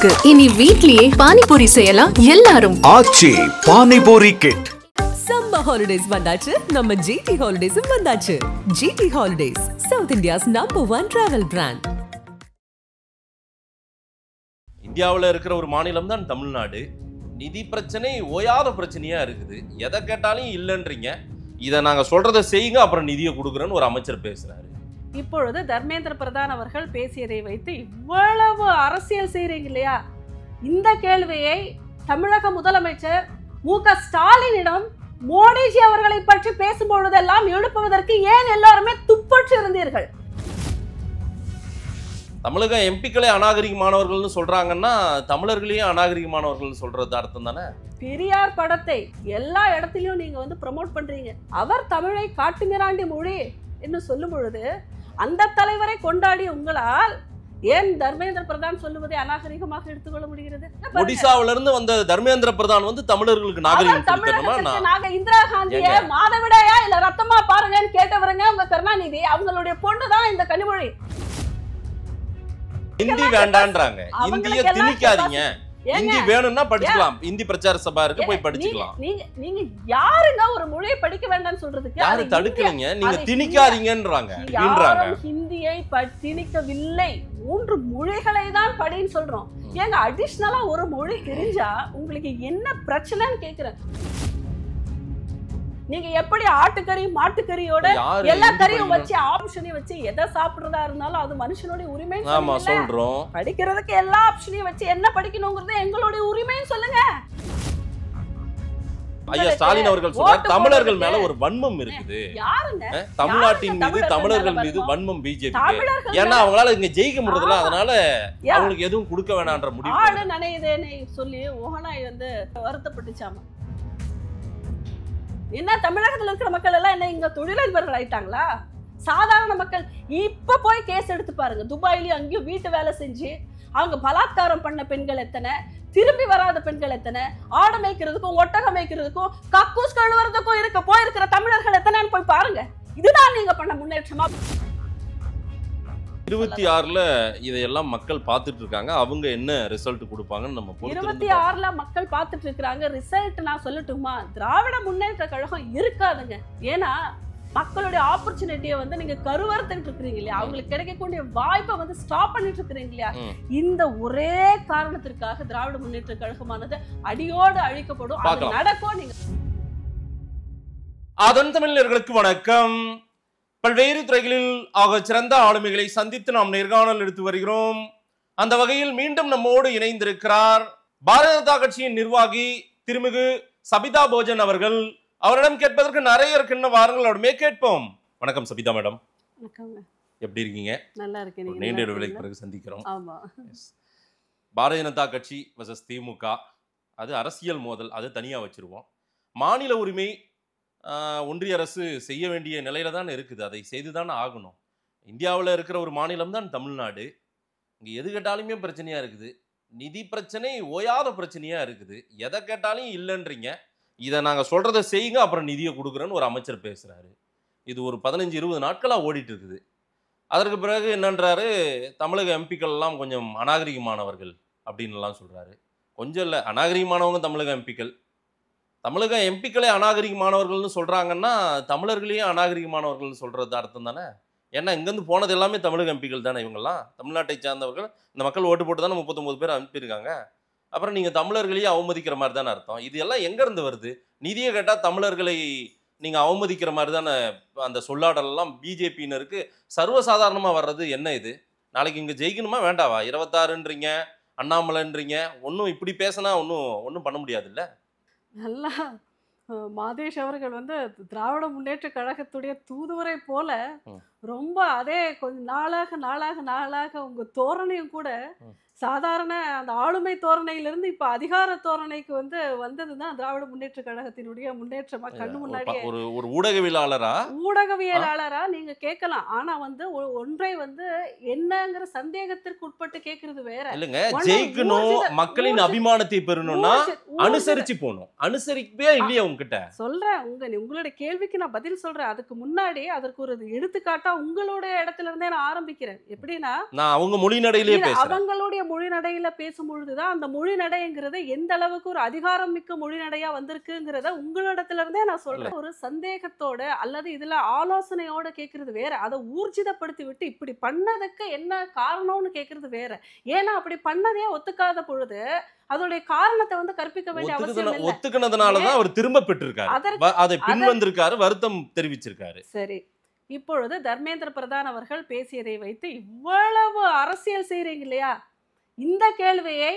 இருக்கு. இனி வீட்லயே பானிபூரி செய்யலாம் எல்லாரும். Aachi panipuri kit. Summer holidays வந்தாச்சு, நம்ம ஜிடி ஹாலிடேஸும் வந்தாச்சு. GT holidays, south India's #1 travel brand. இந்தியாவில் இருக்கிற ஒரு மாநிலம் தான் தமிழ்நாடு. நிதி பிரச்சனை ஓயாத பிரச்சனையா இருக்குது. எதை கேட்டாலும் இல்லைன்றீங்க. இதை நாங்கள் சொல்றதை செய்யுங்க, அப்புறம் நிதியை கொடுக்குறேன்னு ஒரு அமைச்சர் பேசுறாரு. இப்பொழுது தர்மேந்திர பிரதான் அவர்கள் பேசியதை வைத்து இவ்வளவு அரசியல் செய்றீங்க இல்லையா? இந்த கேள்வியை தமிழக முதலமைச்சர் மு.க. ஸ்டாலினிடம் மோடிஜி அவர்களை பற்றி பேசும்பொழுதெல்லாம் எழுப்புவதற்கு ஏன் எல்லாருமே துப்பற்று இருந்தீர்கள்? தமிழக எம்பிக்களே அநாகரிகமானவர்கள்னு சொல்றாங்கன்னா தமிழர்களையும் அநாகரிகமானவர்கள் சொல்றது அர்த்தம் தானே? பெரியார் படத்தை எல்லா இடத்திலையும் நீங்க ப்ரமோட் பண்றீங்க. அவர் தமிழை காட்டுமிராண்டி மொழி என்று சொல்லும் பொழுது அந்த தலைவரை கொண்டாடி உங்களால் ஏன் தர்மேந்திர பிரதான் சொல்லுவதை அநாகரிகமாக எடுத்துக்கொள்ள முடிகிறது? ஒடிசாவில இருந்து வந்த தர்மேந்திர பிரதான் தமிழர்களுக்கு நாகரிகம். இந்திரா காந்திய மாதவிடாயா இல்ல ரத்தமா பாருங்கன்னு கேட்டவருங்க உங்க கருணாநிதி. அவங்களுடைய பொண்ணு தான் இந்த கனிமொழி. ஹிந்தி வேண்டான்றாங்க. இந்திய திணிக்காதீங்க. ஹிந்தி வேணும்னா படிச்சுக்கலாம். ஹிந்தி பிரச்சார சபா இருக்கு, போய் படிச்சுக்கலாம். நீங்க யாருங்க ஒரு மொழியை படிக்க வேண்டாம்னு சொல்றதுக்கு? யாரு தடுக்கலீங்க? நீங்க திணிக்காதீங்கன்றாங்க. ஹிந்தியை திணிக்கவில்லை, 3 மொழிகளை தான் படின்னு சொல்றோம். ஏங்க அடிஷனலா ஒரு மொழி தெரிஞ்சா உங்களுக்கு என்ன பிரச்சனைன்னு கேக்குறேன். நீங்க எப்படி ஆட்டுக்கறி மாட்டுக்கறியோட எல்லா கறியும் வச்சு ஆப்ஷனையும் வச்சு எதை சாப்பிடுறதா இருந்தாலும் அது மனுஷனுடைய உரிமை சொல்றோம். படிக்கிறதுக்கு எல்லா ஆப்ஷனையும் வச்சு என்ன படிக்கணும்ங்கறது எங்களுடைய உரிமைன்னு சொல்லுங்க. ஐயா ஸ்டாலின் அவர்கள் சொல்றார் தமிழர்கள் மேல ஒரு வன்மம் இருக்குது. யாருங்க? தமிழ்நாட்டின் மீது தமிழர்கள் மீது வன்மம் பிஜேபி. ஏன்னா அவங்களால இங்க ஜெயிக்க முடியல, அதனால அவங்களுக்கு எதுவும் கொடுக்க வேணாம்ன்ற முடிவு. ஆடு நனையுதேன்னு சொல்லி ஓஹனாய் வருத்தப்பட்டுச்சாமா. என்ன தமிழகத்தில் இருக்கிற மக்கள் எல்லாம் என்ன இங்க தொழிலதிபர்கள் ஆயிட்டாங்களா? சாதாரண மக்கள் இப்ப போய் கேஸ் எடுத்து பாருங்க. துபாயிலயும் அங்கேயும் வீட்டு வேலை செஞ்சு அவங்க பலாத்காரம் பண்ண பெண்கள் எத்தனை, திரும்பி வராத பெண்கள் எத்தனை, ஆடு மேய்க்கிறதுக்கும் ஒட்டகம் மேய்க்கிறதுக்கும் கக்கூஸ் கழுவுறதுக்கும் போயிருக்கிற தமிழர்கள் எத்தனைன்னு போய் பாருங்க. இதுதான் நீங்க பண்ண முன்னேற்றமா? 26ல இதையெல்லாம் மக்கள் பார்த்துட்டு இருக்காங்க. அவங்க என்ன ரிசல்ட் கொடுப்பாங்கன்னு நம்ம 26ல மக்கள் பார்த்துட்டு இருக்காங்க. ரிசல்ட் நான் சொல்லட்டுமா? திராவிட முன்னேற்ற கழகம் இருக்காதுங்க. ஏன்னா மக்களுடைய ஆப்பர்ச்சுனிட்டியை நீங்க கருவறுத்துட்டு இருக்கிறீங்க இல்லையா? அவங்களுக்கு கிடைக்கக்கூடிய வாய்ப்பை ஸ்டாப் பண்ணிட்டு இருக்கிறீங்க இல்லையா? இந்த ஒரே காரணத்திற்காக திராவிட முன்னேற்ற கழகமானது அடியோடு அழிக்கப்படும். அது நடக்கும். நீங்க அதன் தமிழர்களுக்கு வணக்கம். பல்வேறு துறைகளில் ஆக சிறந்த ஆளுமைகளை சந்தித்து நாம் நேர்காணல் எடுத்து வருகிறோம். அந்த வகையில் மீண்டும் நம்மோடு இணைந்திருக்கிறார் பாரதிய ஜனதா கட்சியின் நிர்வாகி திருமிகு சபிதா போஜன் அவர்கள். அவரிடம் கேட்பதற்கு நிறைய இருக்குன்னு வாருங்கள், அவருமே கேட்போம். வணக்கம் சபிதா மேடம். எப்படி இருக்கீங்க? நல்லா இருக்கேன். நீண்ட இடைவெளிக்கு பிறகு சந்திக்கிறோம். பாரதிய ஜனதா கட்சி வர்சஸ் திமுக, அது அரசியல் மோதல், அது தனியா வச்சிருவோம். மாநில உரிமை ஒன்றிய அரசு செய்ய வேண்டிய நிலையில தான் இருக்குது. அதை செய்துதான் ஆகணும். இந்தியாவில் இருக்கிற ஒரு மாநிலம் தான் தமிழ்நாடு. இங்கே எது கேட்டாலுமே பிரச்சனையா இருக்குது. நிதி பிரச்சனை ஓயாத பிரச்சனையா இருக்குது. எதை கேட்டாலும் இல்லைன்றீங்க. இதை நாங்கள் சொல்றதை செய்யுங்க, அப்புறம் நிதியை கொடுக்குறேன்னு ஒரு அமைச்சர் பேசுறாரு. இது ஒரு 15-20 நாட்களாக ஓடிட்டு இருக்குது. அதற்கு பிறகு என்னன்றாரு, தமிழக எம்பிக்கள் எல்லாம் கொஞ்சம் அநாகரிகமானவர்கள் அப்படின்லாம் சொல்றாரு. கொஞ்சம் இல்லை, அநாகரிகமானவங்க தமிழக எம்பிக்கள். தமிழக எம்பிக்களே அநாகரிகமானவர்கள்னு சொல்றாங்கன்னா தமிழர்களையும் அநாகரிகமானவர்கள்னு சொல்றது அர்த்தம் தானே? ஏன்னா இங்கேருந்து போனது எல்லாமே தமிழக எம்பிக்கள் தானே. இவங்கெல்லாம் தமிழ்நாட்டை சார்ந்தவர்கள். இந்த மக்கள் ஓட்டு போட்டு தானே 39 பேர் அனுப்பியிருக்காங்க. அப்புறம் நீங்கள் தமிழர்களையும் அவமதிக்கிற மாதிரி தானே அர்த்தம். இது எல்லாம் எங்கேருந்து வருது? நிதியை கேட்டால் தமிழர்களை நீங்கள் அவமதிக்கிற மாதிரி தானே அந்த சொல்லாடலாம் பிஜேபியினருக்கு சர்வசாதாரணமாக வர்றது. என்ன இது? நாளைக்கு இங்கே ஜெயிக்கணுமா வேண்டாவா? 26ன்றீங்க, அண்ணாமலைன்றீங்க. ஒன்றும் இப்படி பேசினா ஒன்றும் பண்ண முடியாதுல்ல. நல்லா மாதேஷ் அவர்கள் திராவிட முன்னேற்ற கழகத்துடைய தூதுவரை போல ரொம்ப அதே கொஞ்சம் நாளாக உங்க தோரணையும் கூட சாதாரண அந்த ஆளுமை தோரணையிலிருந்து இப்ப அதிகார தோரணைக்கு வந்ததுதான் திராவிட முன்னேற்ற கழகத்தினுடைய முன்னேற்றமா கண்ணு முன்னாடி. ஒரு ஊடகவியலாளரா நீங்க கேட்கலாம். ஆனா ஒன்றை என்னங்கிற சந்தேகத்திற்கு உட்பட்டு கேட்கறது வேற. இல்லங்க, ஜெயிக்கணும், மக்களின் அபிமானத்தை பெறணும்னா அனுசரிச்சு போகணும். அனுசரிப்பே இல்லையா உங்ககிட்ட? சொல்றேன், உங்களுடைய கேள்விக்கு நான் பதில் சொல்றேன். அதுக்கு முன்னாடி அதற்கு ஒரு எடுத்துக்காட்டா உங்களுடைய இடத்துல இருந்தே நான் ஆரம்பிக்கிறேன். எப்படின்னா, நான் அவங்க மொழி நடையிலே பேசுறேன். அவங்களுடைய மொழி நடையில பேசும் பொழுதுதான் அந்த மொழி நடைங்கிறது எந்த அளவுக்கு ஒரு அதிகாரம் மிக்க மொழி நடையா வந்திருக்குங்கிறத உங்களிடத்துல இருந்தே நான் சொல்றேன். ஒரு சந்தேகத்தோட அல்லது இதுல ஆலோசனையோட கேட்கறது வேற, அதை ஊர்ஜிதப்படுத்தி விட்டு இப்படி பண்ணதுக்கு என்ன காரணம்னு கேட்கறது வேற. ஏன்னா அப்படி பண்ணதே ஒத்துக்காத பொழுது அதோடைய காரணத்தை வந்து கற்பிக்க வேண்டிய அவசியம் இல்லை. ஒத்துக்கினதுனாலதான் அவர் திரும்ப பெற்றிருக்காரு, அதை பின் வந்திருக்காரு, வருத்தம் தெரிவிச்சிருக்காரு. சரி, இப்பொழுது தர்மேந்திர பிரதான் அவர்கள் பேசியதை வைத்து இவ்வளவு அரசியல் செய்றீங்க இல்லையா? இந்த கேள்வியை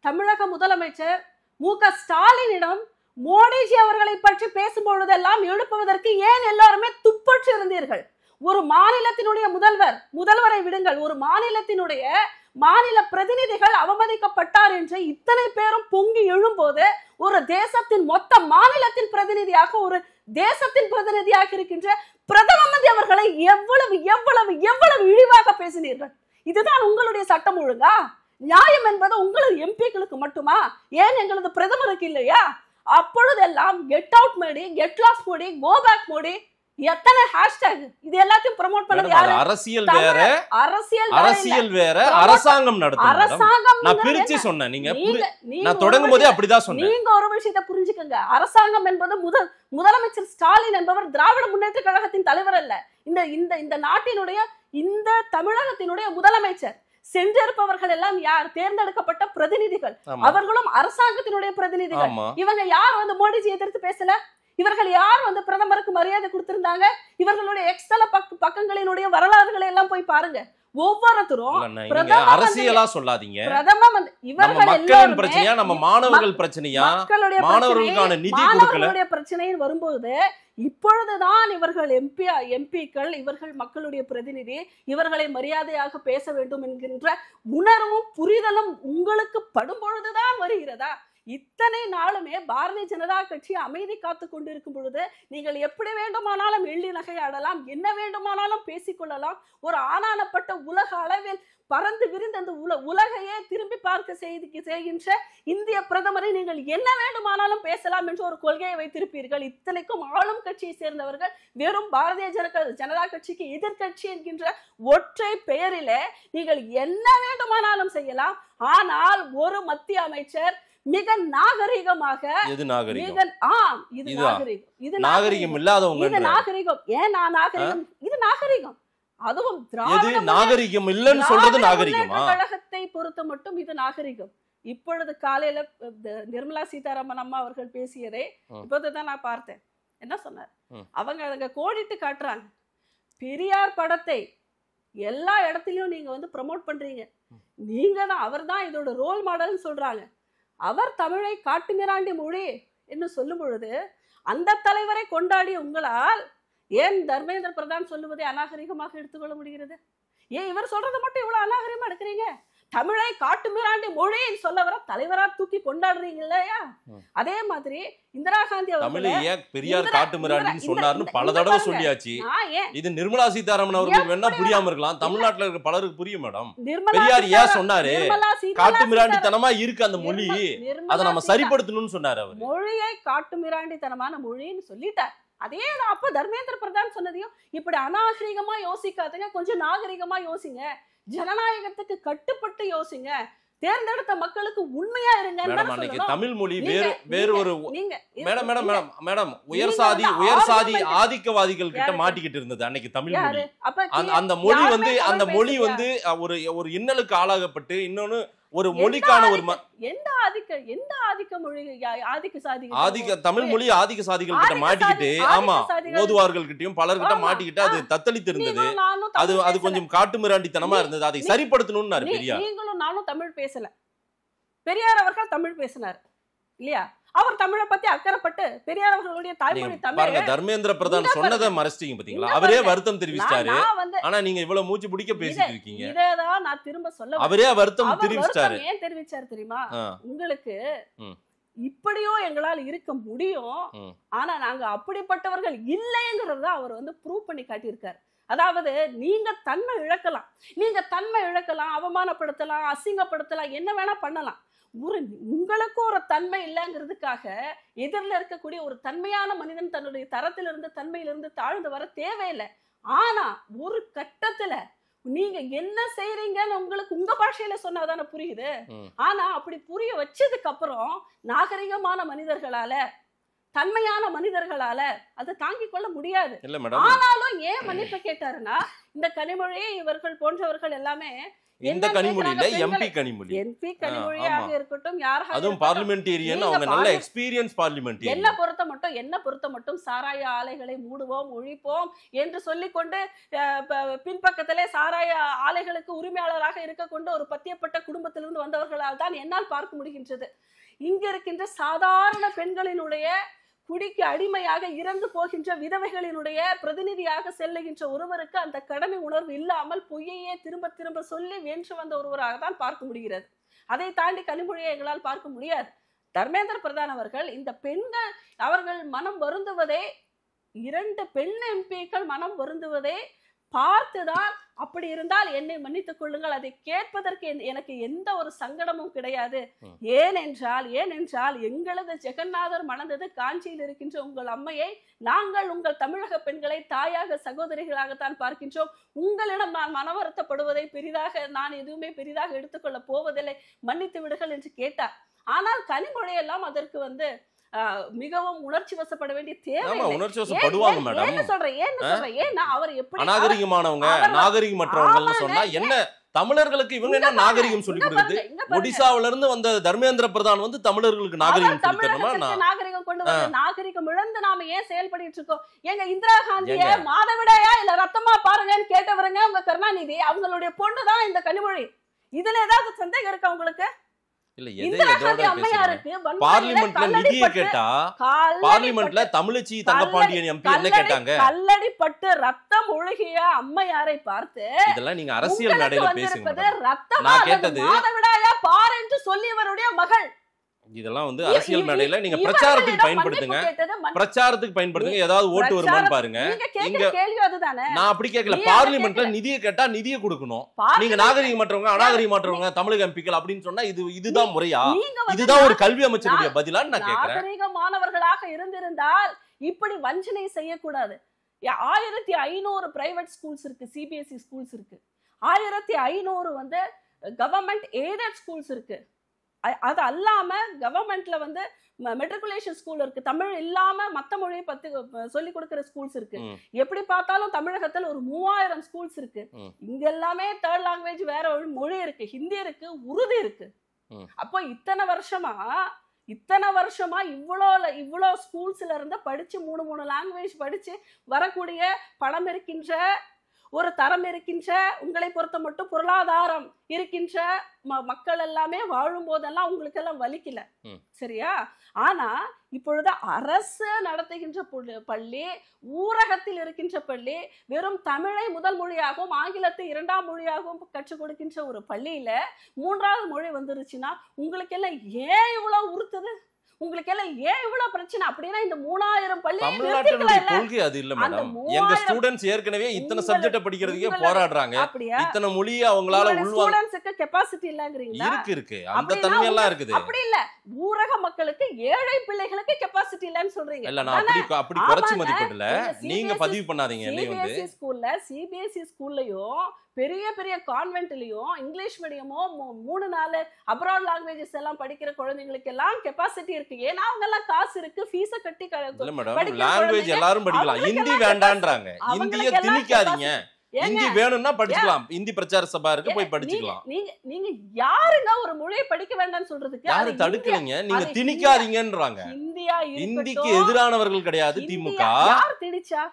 தமிழக முதலமைச்சர் மு.க. ஸ்டாலினிடம் மோடிஜி அவர்களை பற்றி பேசும்பொழுதெல்லாம் எழுப்புவதற்கு ஏன் எல்லாருமே துப்பற்று இருந்தீர்கள்? ஒரு மாநிலத்தினுடைய முதல்வரை விடுங்கள், ஒரு மாநில பிரதிநிதிகள் அவமதிக்கப்பட்டார் என்று இத்தனை பேரும் பொங்கி எழும்போது ஒரு தேசத்தின் மொத்த மாநிலத்தின் பிரதிநிதியாக, ஒரு தேசத்தின் பிரதிநிதியாக இருக்கின்ற பிரதம மந்திரி அவர்களை எவ்வளவு எவ்வளவு எவ்வளவு இழிவாக பேசினீர்கள். இதுதான் உங்களுடைய சட்டம் ஒழுங்கா? நியாயம் என்பது உங்களது எம்பிக்களுக்கு மட்டுமா? ஏன் எங்களது பிரதமருக்கு இல்லையா? அப்பொழுதெல்லாம் get out Modi, get lost Modi, go back Modi, எத்தனை ஹேஷ்டேக், இது எல்லாத்தையும் ப்ரோமோட் பண்ணது யாரு? அரசியல் வேற, அரசியல் வேற, அரசாங்கம் நடத்துது. நான் பிரிச்சு சொன்னேன், நான் தொடங்கும் போதே அப்படிதான் சொன்னேன். நீங்க ஒரு விஷயத்தை புரிஞ்சுக்கங்க. அரசாங்கம் என்பது முதலமைச்சர் ஸ்டாலின் என்பவர் திராவிட முன்னேற்ற கழகத்தின் தலைவர் அல்ல. இந்த நாட்டினுடைய, இந்த தமிழகத்தினுடைய முதலமைச்சர். சென்றிருப்பவர்கள் எல்லாம் யார்? தேர்ந்தெடுக்கப்பட்ட பிரதிநிதிகள். அவர்களும் அரசாங்கத்தினுடைய பிரதிநிதிகள். இவங்க யார் வந்து மோடிஜி எதிர்த்து பேசல? இவர்கள் யார் வந்து பிரதமருக்கு மரியாதை கொடுத்திருந்தாங்க? இவர்களுடைய எக்ஸ்தல பக்கங்களினுடைய வரலாறுகளை எல்லாம் போய் பாருங்க. ஒவ்வொருத்தரும் அரசியலா சொல்லாதீங்க. இவர்கள் பிரச்சனையா, நம்ம மாணவர்கள் பிரச்சனையா, மாணவர்களுக்கான நிதி கொடுக்கல பிரச்சனையில் வரும்போது இப்பொழுதுதான் இவர்கள் எம்பிக்கள், இவர்கள் மக்களுடைய பிரதிநிதி, இவர்களை மரியாதையாக பேச வேண்டும் என்கின்ற உணர்வும் புரிதலும் உங்களுக்கு படும் பொழுதுதான் வருகிறதா? இத்தனை நாளுமே பாரதிய ஜனதா கட்சி அமைதி காத்து கொண்டிருக்கும் பொழுது நீங்கள் எப்படி வேண்டுமானாலும் எள்ளி நகையாடலாம், என்ன வேண்டுமானாலும் பேசிக்கொள்ளலாம். ஒரு ஆனானப்பட்ட உலக அளவில் பறந்து விரிந்த அந்த உலகையே திரும்பி பார்க்க செய்கின்ற இந்திய பிரதமரை நீங்கள் என்ன வேண்டுமானாலும் பேசலாம் என்று ஒரு கொள்கையை வைத்திருப்பீர்கள். இத்தனைக்கும் ஆளும் கட்சியை சேர்ந்தவர்கள் வெறும் பாரதிய ஜனதா கட்சிக்கு எதிர்கட்சி என்கின்ற ஒற்றை பெயரிலே நீங்கள் என்ன வேண்டுமானாலும் செய்யலாம். ஆனால் ஒரு மத்திய அமைச்சர் மிக நாகரிகமாக, இது நாகரிகம், இது நாகரிகம், இது நாகரிகம் இல்லாதவங்க, இது நாகரிகம். ஏன் நான் நாகரிகம்? இது நாகரிகம். அதுவும் திராவிட நாகரிகம் இல்லன்னு சொல்றது நாகரிகமா? கழகத்தை பொறுத்த மட்டும் இது நாகரிகம். இப்பொழுது காலையில நிர்மலா சீதாராமன் அம்மா அவர்கள் பேசியதை இப்போதான் நான் பார்த்தேன். என்ன சொன்னார்? அவங்க அங்க கோடிட்டு காட்டுறாங்க. பெரியார் படத்தை எல்லா இடத்துலயும் நீங்க வந்து ப்ரமோட் பண்றீங்க, நீங்க தான், அவர் தான் இதோட ரோல் மாடல்னு சொல்றாங்க. அவர் தமிழை காட்டுமிராண்டி மொழி என்று சொல்லும் பொழுது அந்த தலைவரை கொண்டாடிய உங்களால் ஏன் தர்மேந்திர பிரதான் சொல்லுவதை அநாகரிகமாக எடுத்துக்கொள்ள முடிகிறது? ஏன் இவர் சொல்றதை மட்டும் இவ்வளவு அநாகரிகமா எடுக்கிறீங்க? தமிழை காட்டுமிராண்டி மொழின்னு சொல்ல வர தலைவரா தூக்கி கொண்டாடுறீங்க இல்லையா? அதே மாதிரி இந்திரா காந்தி அவர்கள் பெரியார் காட்டுமிராண்டின்னு சொன்னார்னு பல தடவை சொல்லியாச்சு. இது நிர்மலா சீதாராமன் அவர்கள் வேணா புரியாம இருக்கலாம், தமிழ்நாட்டுல இருக்க பலருக்கு புரியும். மேடம், பெரியார் ஏன் சொன்னாரு காட்டுமிராண்டித்தனமா இருக்கு அந்த மொழி, அதை நம்ம சரிப்படுத்தணும்னு சொன்னாரு. அவர் மொழியை காட்டுமிராண்டித்தனமான மொழின்னு சொல்லிட்டார். அதே அப்ப தர்மேந்திர பிரதான் சொன்னதையும் இப்படி அநாகரிகமா யோசிக்காதீங்க, கொஞ்சம் நாகரிகமா யோசிங்க, ஜனநாயகத்துக்கு கட்டுப்பட்டு யோசிங்க, தேர்ந்தெடுத்த மக்களுக்கு உண்மையா இருங்க. தமிழ் மொழி வேறு ஒரு மேடம் மேடம் மேடம் மேடம் உயர் சாதி ஆதிக்கவாதிகள் கிட்ட மாட்டிக்கிட்டு இருந்தது அன்னைக்கு தமிழ் மொழி. அந்த மொழி வந்து ஒரு இன்னலுக்கு ஆளாகப்பட்டு இன்னொன்னு ஒரு மொழிக்கான ஒரு தமிழ் மொழி ஆதிக்க சாதிகள் கிட்ட மாட்டிக்கிட்டு, ஆமா, ஓதுவார்கள் கிட்டயும் பலர்கிட்ட மாட்டிக்கிட்டு அது தத்தளித்து இருந்தது. அது கொஞ்சம் காட்டுமிராண்டித்தனமா இருந்தது. அதை சரிப்படுத்தணும்னு பெரியார். நீங்களும் நானும் தமிழ் பேசல, பெரியார் அவர்கள் தமிழ் பேசினார் இல்லையா? அவர் தமிழை பத்தி அக்கறைப்பட்டு பெரியார் அவர்களுடைய தாய்மொழி தமிழ். தர்மேந்திர பிரதான் சொன்னதை மறைச்சிட்டீங்க பாத்தீங்களா? அவரே வருத்தம் தெரிவிச்சாரு. ஆனா நீங்க இவ்வளவு மூச்சு பிடிக்க பேசிட்டு இருக்கீங்க. இதேதான் நான் திரும்ப சொல்ல, அவரே வருத்தம் தெரிவிச்சாரு. ஏன் தெரிவிச்சாரு தெரியுமா? உங்களுக்கு இப்படியோ எங்களால் இருக்க முடியும், ஆனா நாங்க அப்படிப்பட்டவர்கள் இல்லைங்கிறத அவர் வந்து ப்ரூவ் பண்ணி காட்டியிருக்காரு. அதாவது நீங்க தன்மை இழக்கலாம், அவமானப்படுத்தலாம், அசிங்கப்படுத்தலாம், என்ன வேணா பண்ணலாம். உங்களுக்கு ஒரு தன்மை இல்லைங்கிறதுக்காக எதிரில் இருக்கக்கூடிய ஒரு தன்மையான மனிதன் தன்னுடைய தரத்திலிருந்து தன்மையிலிருந்து தாழ்ந்து வர தேவையில்லை. ஆனா ஒரு கட்டத்துல நீங்க என்ன செய்றீங்கன்னு உங்களுக்கு உங்க பாஷையில சொன்னாதானே புரியுது. ஆனா அப்படி புரிய வச்சதுக்கு அப்புறம் நாகரிகமான மனிதர்களால, தன்மையான மனிதர்களால அதை தாங்கிக் கொள்ள முடியாது. ஆனாலும் ஏன் மன்னிப்பு கேட்டாருன்னா, இந்த கனிமொழி இவர்கள் போன்றவர்கள் எல்லாமே இந்த கனிமொழி இல்ல, எம்பி கனிமொழி, எம்பி கனிமொழியாக இருக்கட்டும், யாராக அதுவும் பார்லிமெண்டேரியன், அவங்க நல்ல எக்ஸ்பீரியன்ஸ் பார்லிமெண்டேரியன். என்ன பொறுத்த மட்டும் சாராய ஆலைகளை மூடுவோம், ஒழிப்போம் என்று சொல்லிக்கொண்டு பின்பக்கத்திலே சாராய ஆலைகளுக்கு உரிமையாளராக இருக்க கொண்டு ஒரு பத்தியப்பட்ட குடும்பத்திலிருந்து வந்தவர்களால் தான் என்னால் பார்க்க முடிகின்றது. இங்க இருக்கின்ற சாதாரண பெண்களினுடைய குடிக்கு அடிமையாக இறந்து போகின்ற விதவைகளினுடைய பிரதிநிதியாக செல்லுகின்ற ஒருவருக்கு அந்த கடமை உணர்வு இல்லாமல் பொய்யையே திரும்ப திரும்ப சொல்லி வென்று வந்த ஒருவராக தான் பார்க்க முடிகிறது. அதை தாண்டி கனிமொழியை எங்களால் பார்க்க முடியாது. தர்மேந்திர பிரதான் அவர்கள் இந்த பெண்கள் அவர்கள் மனம் வருந்துவதே, 2 பெண் எம்பிக்கள் மனம் வருந்துவதே பார்த்துதான், அப்படி இருந்தால் என்னை மன்னித்துக் கொள்ளுங்கள், அதை கேட்பதற்கு எனக்கு எந்த ஒரு சங்கடமும் கிடையாது. ஏனென்றால் எங்களது ஜெகநாதர் மணந்தது காஞ்சியில் இருக்கின்ற உங்கள் அம்மையை, நாங்கள் உங்கள் தமிழக பெண்களை தாயாக சகோதரிகளாகத்தான் பார்க்கின்றோம். உங்களிடம் நான் மன வருத்தப்படுவதை நான் எதுவுமே பெரிதாக எடுத்துக்கொள்ள போவதில்லை, மன்னித்து விடுங்கள் என்று கேட்டார். ஆனால் கனிமொழியெல்லாம் அதற்கு மிகவும் உணர்ச்சி வசப்பட வேண்டிய தேவை. உணர்ச்சி வசப்படுவாங்க மேடம். என்ன சொல்றேன் ஏன்னா அவர் எப்படி அநாகரிகமானவங்க, நாகரிகமற்றவங்கன்னு சொன்னா என்ன? தமிழர்களுக்கு இவங்க என்ன நாகரிகம் சொல்லி கொடுக்குது? ஒடிசாவில இருந்து வந்த தர்மேந்திர பிரதான் தமிழர்களுக்கு நாகரிகம் சொல்லி தரணுமா? நாகரிகம் கொண்டு வந்து நாகரிகம் இழந்து நாம ஏன் செயல்பட்டு இருக்கோம்? எங்க இந்திரா காந்திய மாதவிடாயா இல்ல ரத்தமா பாருங்கன்னு கேட்டவருங்க உங்க கருணாநிதி, அவங்களுடைய பொண்ணுதான் இந்த கனிமொழி. இதுல ஏதாவது சந்தேகம் இருக்கா உங்களுக்கு? பார்லிமெண்ட்ல நிதியை கேட்டா, பார்லிமெண்ட்ல தமிழச்சி தங்கபாண்டியன் எம்பி என்ன கேட்டாங்க? கல்லடிப்பட்டு ரத்தம் ஒழுகிய அம்மையாரை பார்த்து, இதெல்லாம் நீங்க அரசியல் நடையில பேசுங்க. நான் கேட்டது மாதவிடாயா பார் என்று சொல்லியவருடைய மகள். இதெல்லாம் அரசியல் மேடையில நீங்க பிரச்சாரத்துக்கு பயன்படுத்துங்க, ஏதாவது ஓட்டு வருமான்னு பாருங்க. நான் அப்படி கேட்கல. பார்லிமெண்ட்ல நிதியை கேட்டா நிதியை கொடுக்கணும். நீங்க நாகரிகமற்றவங்க, அநாகரிகமற்றவங்க தமிழக எம்பிக்கள் அப்படின்னு சொன்னா இதுதான் முறையா? இதுதான் ஒரு கல்வி அமைச்சருடைய பதிலான்னு நான் கேட்கிறேன். நாகரிகமானவர்களாக இருந்திருந்தால் இப்படி வஞ்சனை செய்யக்கூடாது. 1500 பிரைவேட் ஸ்கூல்ஸ் இருக்கு, சிபிஎஸ்இ ஸ்கூல்ஸ் இருக்கு, 1500 கவர்மெண்ட் எய்டட் ஸ்கூல்ஸ் இருக்கு. அது அல்லாம கவர்மெண்ட்ல மெட்ரிகுலேஷன் ஸ்கூல் இருக்கு, தமிழ் இல்லாம மத்த மொழியை பத்தி சொல்லி கொடுக்கிற ஸ்கூல்ஸ் இருக்கு. எப்படி பார்த்தாலும் தமிழகத்துல ஒரு 3000 ஸ்கூல்ஸ் இருக்கு. இங்க எல்லாமே தேர்ட் லாங்குவேஜ் வேற மொழி இருக்கு, ஹிந்தி இருக்கு, உருது இருக்கு. அப்போ இத்தனை வருஷமா இவ்வளோ ஸ்கூல்ஸ்ல இருந்து படிச்சு 3 லாங்குவேஜ் படிச்சு வரக்கூடிய பணம் இருக்கின்ற, ஒரு தரம் இருக்கின்ற, உங்களை பொறுத்த மட்டும் பொருளாதாரம் இருக்கின்ற மக்கள் எல்லாமே வாழும் போதெல்லாம் உங்களுக்கு எல்லாம் வலிக்கல, சரியா? ஆனா இப்பொழுது அரசு நடத்துகின்ற பள்ளி, ஊரகத்தில் இருக்கின்ற பள்ளி, வெறும் தமிழை முதல் மொழியாகவும் ஆங்கிலத்தை 2ஆம் மொழியாகவும் கற்றுக் கொடுக்கின்ற ஒரு பள்ளியில 3வது மொழி வந்துருச்சுன்னா உங்களுக்கு எல்லாம் ஏன் இவ்வளவு உறுத்துது? உங்களுக்கு எல்லாம் ஏன் இவ்வளவு பிரச்சனை? அப்படின்னா இந்த 3000 பள்ளி தமிழ்நாட்டினுடைய கொள்கை அது இல்ல மேடம். எங்க ஸ்டூடண்ட்ஸ் ஏற்கனவே இத்தனை சப்ஜெக்ட் படிக்கிறதுக்கே போராடுறாங்க. இத்தனை மொழியை அவங்களால ஸ்டூடண்ட்ஸ்க்கு கெபாசிட்டி இல்லங்கறீங்களா? இருக்கு, அந்த தன்மை எல்லாம் இருக்குது. அப்படி இல்ல, ஊரக மக்களுக்கு, ஏழை பிள்ளைகளுக்கு கெபாசிட்டி இல்லன்னு சொல்றீங்க. இல்ல, நான் அப்படி குறைச்சு மதிப்பிடல. நீங்க பதிவு பண்ணாதீங்க. சிபிஎஸ்இ ஸ்கூல்லயும் பெரிய பெரிய கான்வென்ட்லயும் இங்கிலீஷ் மீடியமோ 3-4 அப்ராட் லாங்குவேஜஸ் எல்லாம் படிக்கிற குழந்தைங்களுக்கு எல்லாம் கெபாசிட்டி இருக்கு. ஏன்னா அவங்க எல்லாம் காசு இருக்கு, ஃபீஸ கட்டி லாங்குவேஜ் எல்லாரும் படிக்கலாம். ஹிந்தி வேண்டான்றாங்க. ஹிந்தியை திணிக்காதீங்க. ஹிந்தி வேணும்னா படிக்கலாம். ஹிந்தி பிரச்சார சபா இருக்கு, போய் படிச்சுக்கலாம். நீங்க யாருங்க ஒரு மொழியை படிக்க வேண்டாம்னு சொல்றதுக்கு? யாரு தடுக்கலீங்க, நீங்க திணிக்காதீங்கன்றாங்க. ஹிந்திக்கு எதிரானவர்கள் கிடையாது திமுக. யார் திணிச்சா?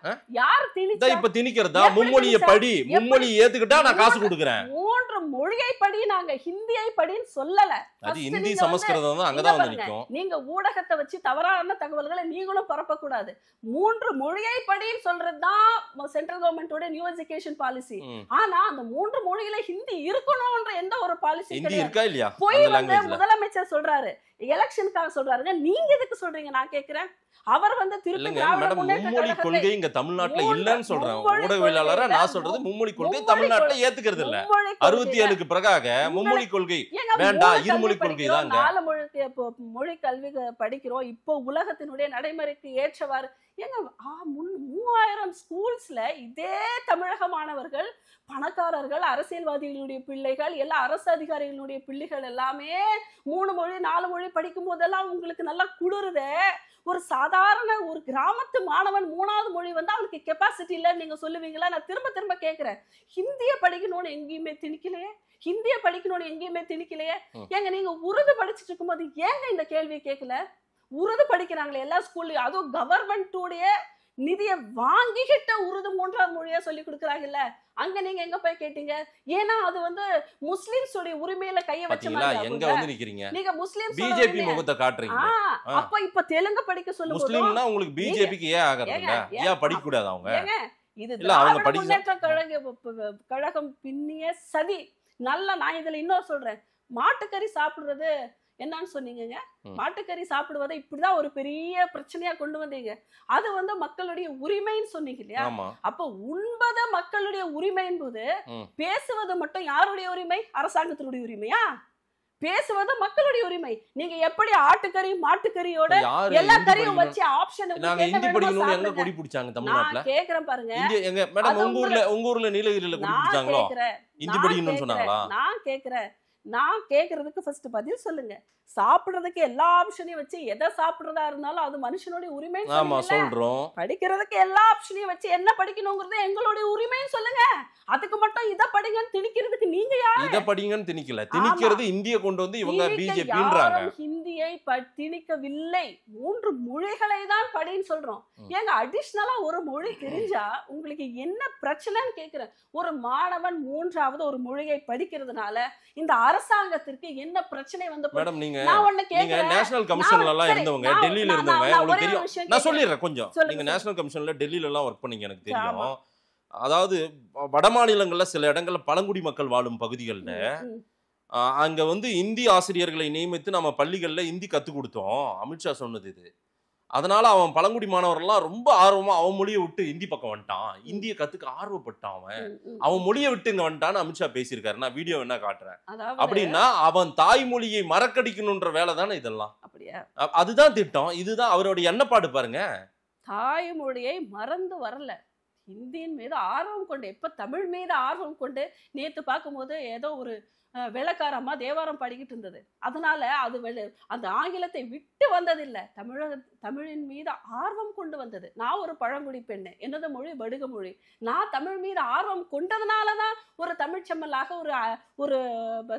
இப்ப திணிக்கிறதா? மும்மொழியை படி, மும்மொழி ஏத்துக்கிட்டா நான் காசு கொடுக்குறேன். 3 மொழியை படி, நாங்க ஹிந்தியை படின்னு சொல்லல. அது ஹிந்தி சமஸ்கிருதம் தான் அங்கதான் நிக்கும். நீங்க ஊடகத்தை வச்சு தவறான தகவல்களை நீங்களும் பரப்ப கூடாது. 3 மொழியை படின்னு சொல்றதுதான் சென்ட்ரல் கவர்மெண்டோட நியூ எஜுகேஷன் பாலிசி. ஆனா அந்த 3 மொழியில ஹிந்தி இருக்கணும்ன்ற எந்த ஒரு பாலிசி ஹிந்தி இருக்கா இல்லையா? போய் முதலமைச்சர் சொல்றாரு, எலெக்ஷனுக்காக சொல்றாருங்க. நீங்க எதுக்கு சொல்றீங்க நான் கேக்குறேன். அவர் வந்து திருப்பி மும்மொழி கொள்கை இங்க தமிழ்நாட்டுல இல்லன்னு சொல்றேன். ஊடகவியலாளரா நான் சொல்றது மும்மொழி கொள்கை தமிழ்நாட்டுல ஏத்துக்கிறது இல்ல. 67க்கு பிறகாக மும்மொழி கொள்கை வேண்டாம், இருமொழி கொள்கை தாங்க. 4 மொழி கல்வி படிக்கிறோம். இப்போ உலகத்தினுடைய நடைமுறைக்கு ஏற்றவாறு ஏங்க 3000 ஸ்கூல்ஸ்ல இதே தமிழக மாணவர்கள், பணக்காரர்கள், அரசியல்வாதிகளுடைய பிள்ளைகள், எல்லா அரசு அதிகாரிகளுடைய பிள்ளைகள் எல்லாமே 3 மொழி 4 மொழி படிக்கும் போதெல்லாம் உங்களுக்கு நல்லா குளிருதே. ஒரு சாதாரண ஒரு கிராமத்து மாணவன் 3வது மொழி வந்து அவனுக்கு கெப்பாசிட்டி இல்லைன்னு நீங்க சொல்லுவீங்களா? நான் திரும்ப திரும்ப கேட்கிறேன். ஹிந்திய படிக்கணும்னு எங்கேயுமே திணிக்கலையே, ஹிந்திய படிக்கணும்னு எங்கேயுமே திணிக்கலையே. ஏங்க நீங்க உருது படிச்சுட்டு இருக்கும்போது ஏங்க இந்த கேள்வியை கேட்கல? உருது படிக்கிறாங்களே எல்லா ஸ்கூல்லயும், அதுவும் கவர்மெண்ட்டுடைய நிதியை வாங்கிக்கிட்ட உருது 3வது மொழியா சொல்லி கொடுக்குறாங்கல்ல, அங்க நீங்க எங்க போய் கேட்டீங்க? ஏன்னா அது வந்து முஸ்லிம்ஸ் உடைய உரிமையில கைய வச்ச மாதிரி. எங்க வந்து நிக்கிறீங்க நீங்க? முஸ்லிம் பிஜேபி முகத்தை காட்டுறீங்க. அப்ப இப்ப தெலுங்கு படிக்க சொல்லுங்க. முஸ்லிம்னா உங்களுக்கு பிஜேபிக்கு ஏன் ஆகறதுங்க? ஏன் படிக்க கூடாது அவங்க? இது திராவிட முன்னேற்ற கழகம் பின்னிய சதி. நல்லா நான் இதுல இன்னொரு சொல்றேன். மாட்டுக்கறி சாப்பிடுறது என்னன்னு சொன்னீங்க. மாட்டுக்கறி சாப்பிடுவதை இப்படிதான் ஒரு பெரிய பிரச்சனையா கொண்டு வந்தீங்க. அது வந்து மக்களுடைய உரிமைன்னு சொன்னீங்க இல்லையா? அப்ப உண்பத மக்களுடைய உரிமை என்பது பேசுவது மட்டும் யாருடைய உரிமை? அரசாங்கத்தினுடைய உரிமையா? பேசுவது மக்களுடைய உரிமை. நீங்க எப்படி ஆட்டுக்கறி மாட்டுக்கறியோட எல்லா கறியும் வச்சு ஆப்ஷன் கொடி பிடிச்சாங்க தமிழ்நாட்டுல? கேக்குறேன் பாருங்க. மேடம் உங்க ஊர்ல நீலகிரியில கொடி பிடிச்சாங்களோ? இந்தி படிக்கணும்னு சொன்னாங்களா? நான் கேக்குறதுக்கு ஃபர்ஸ்ட் பதில் சொல்லுங்க. சாப்பிடுறதுக்கு எல்லா ஆப்ஷனையும் வச்சு எதை சாப்பிடுறதா இருந்தாலும் அது மனுஷனுடைய உரிமை சொல்றோம். படிக்கிறதுக்கு எல்லா ஆப்ஷனையும் வச்சு என்ன படிக்கணுங்கிறது எங்களுடைய உரிமைன்னு சொல்லுங்க. அதுக்கு மட்டும் இத படிங்கன்னு திணிக்கிறதுக்கு நீங்க யாரு? இத படிங்கன்னு திணிக்கல, திணிக்கிறது இந்திய கொண்டு வந்து இவங்க பிஜேபின்றாங்க. ஹிந்தியை திணிக்கவில்லை, 3 மொழிகளை தான் படின்னு சொல்றோம். ஏங்க அடிஷனலா ஒரு மொழி தெரிஞ்சா உங்களுக்கு என்ன பிரச்சனைன்னு கேக்குறேன். ஒரு மாணவன் 3வது ஒரு மொழியை படிக்கிறதுனால இந்த அரசாங்கத்திற்கு என்ன பிரச்சனை வந்து? மேடம் நீங்க நேஷனல் கமிஷன்ல எல்லாம் இருந்தவங்க, டெல்லியில இருந்தவங்க, உங்களுக்கு தெரியும். நான் சொல்லிடுறேன் கொஞ்சம். நீங்க நேஷனல் கமிஷன்ல டெல்லியில எல்லாம் ஒர்க் பண்ணீங்க, எனக்கு தெரியும். அதாவது வட மாநிலங்கள்ல சில இடங்கள்ல பழங்குடி மக்கள் வாழும் பகுதிகள்ல அங்க வந்து இந்தி ஆசிரியர்களை நியமித்து நம்ம பள்ளிகள்ல இந்தி கத்து கொடுத்தோம். அமித்ஷா சொன்னது இது. அதனால அவன் பழங்குடி மாணவர்கள்லாம் ரொம்ப ஆர்வமா அவன் மொழியை விட்டு இந்தி பக்கம் வந்துட்டான், இந்திய கத்துக்க ஆர்வப்பட்டான், அவன் மொழியை விட்டு இங்க வந்துட்டான்னு அமித்ஷா பேசியிருக்காரு. நான் வீடியோ என்ன காட்டுறேன். அப்படின்னா அவன் தாய்மொழியை மறக்கடிக்கணும்ன்ற வேலை தானே இதெல்லாம். அதுதான் திட்டம், இதுதான் அவருடைய எண்ணப்பாடு. பாருங்க, தாய்மொழியை மறந்து வரல, ஹிந்தியின் மீது ஆர்வம் கொண்டு, எப்ப தமிழ் மீது ஆர்வம் கொண்டு. நேத்து பார்க்கும்போது ஏதோ ஒரு வெள்ளக்காரம்மா தேவாரம் பாடிக்கிட்டு இருந்தது. அதனால அது அந்த ஆங்கிலத்தை விட்டு வந்ததில்லை, தமிழின் மீது ஆர்வம் கொண்டு வந்தது. நான் ஒரு பழங்குடி பெண்ணு, என்னது மொழி படுக மொழி. நான் தமிழ் மீது ஆர்வம் கொண்டதுனாலதான் ஒரு தமிழ்ச்செம்மலாக ஒரு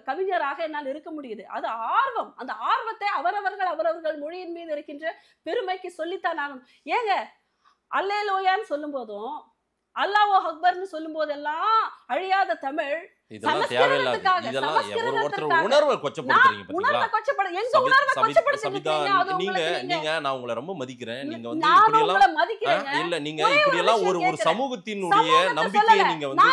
கவிஞராக என்னால் இருக்க முடியுது. அது ஆர்வம். அந்த ஆர்வத்தை அவரவர்கள் மொழியின் மீது இருக்கின்ற பெருமைக்கு சொல்லித்தான் ஆகணும். ஏங்க அல்லேலூயான்னு சொல்லும் போதும் அல்லாஹ் அக்பர்னு சொல்லும் போதெல்லாம் அழியாத தமிழ் இதெல்லாம் தேவையில்லாத, இதெல்லாம் ஒருத்தர் உணர்வை கொச்சப்படுத்துறீங்க பாத்தீங்களா? நீங்க நான் உங்களை ரொம்ப மதிக்கிறேன். நீங்க வந்து இப்படி எல்லாம் இல்ல, நீங்க இப்படி எல்லாம் ஒரு சமூகத்தினுடைய நம்பிக்கையை நீங்க வந்து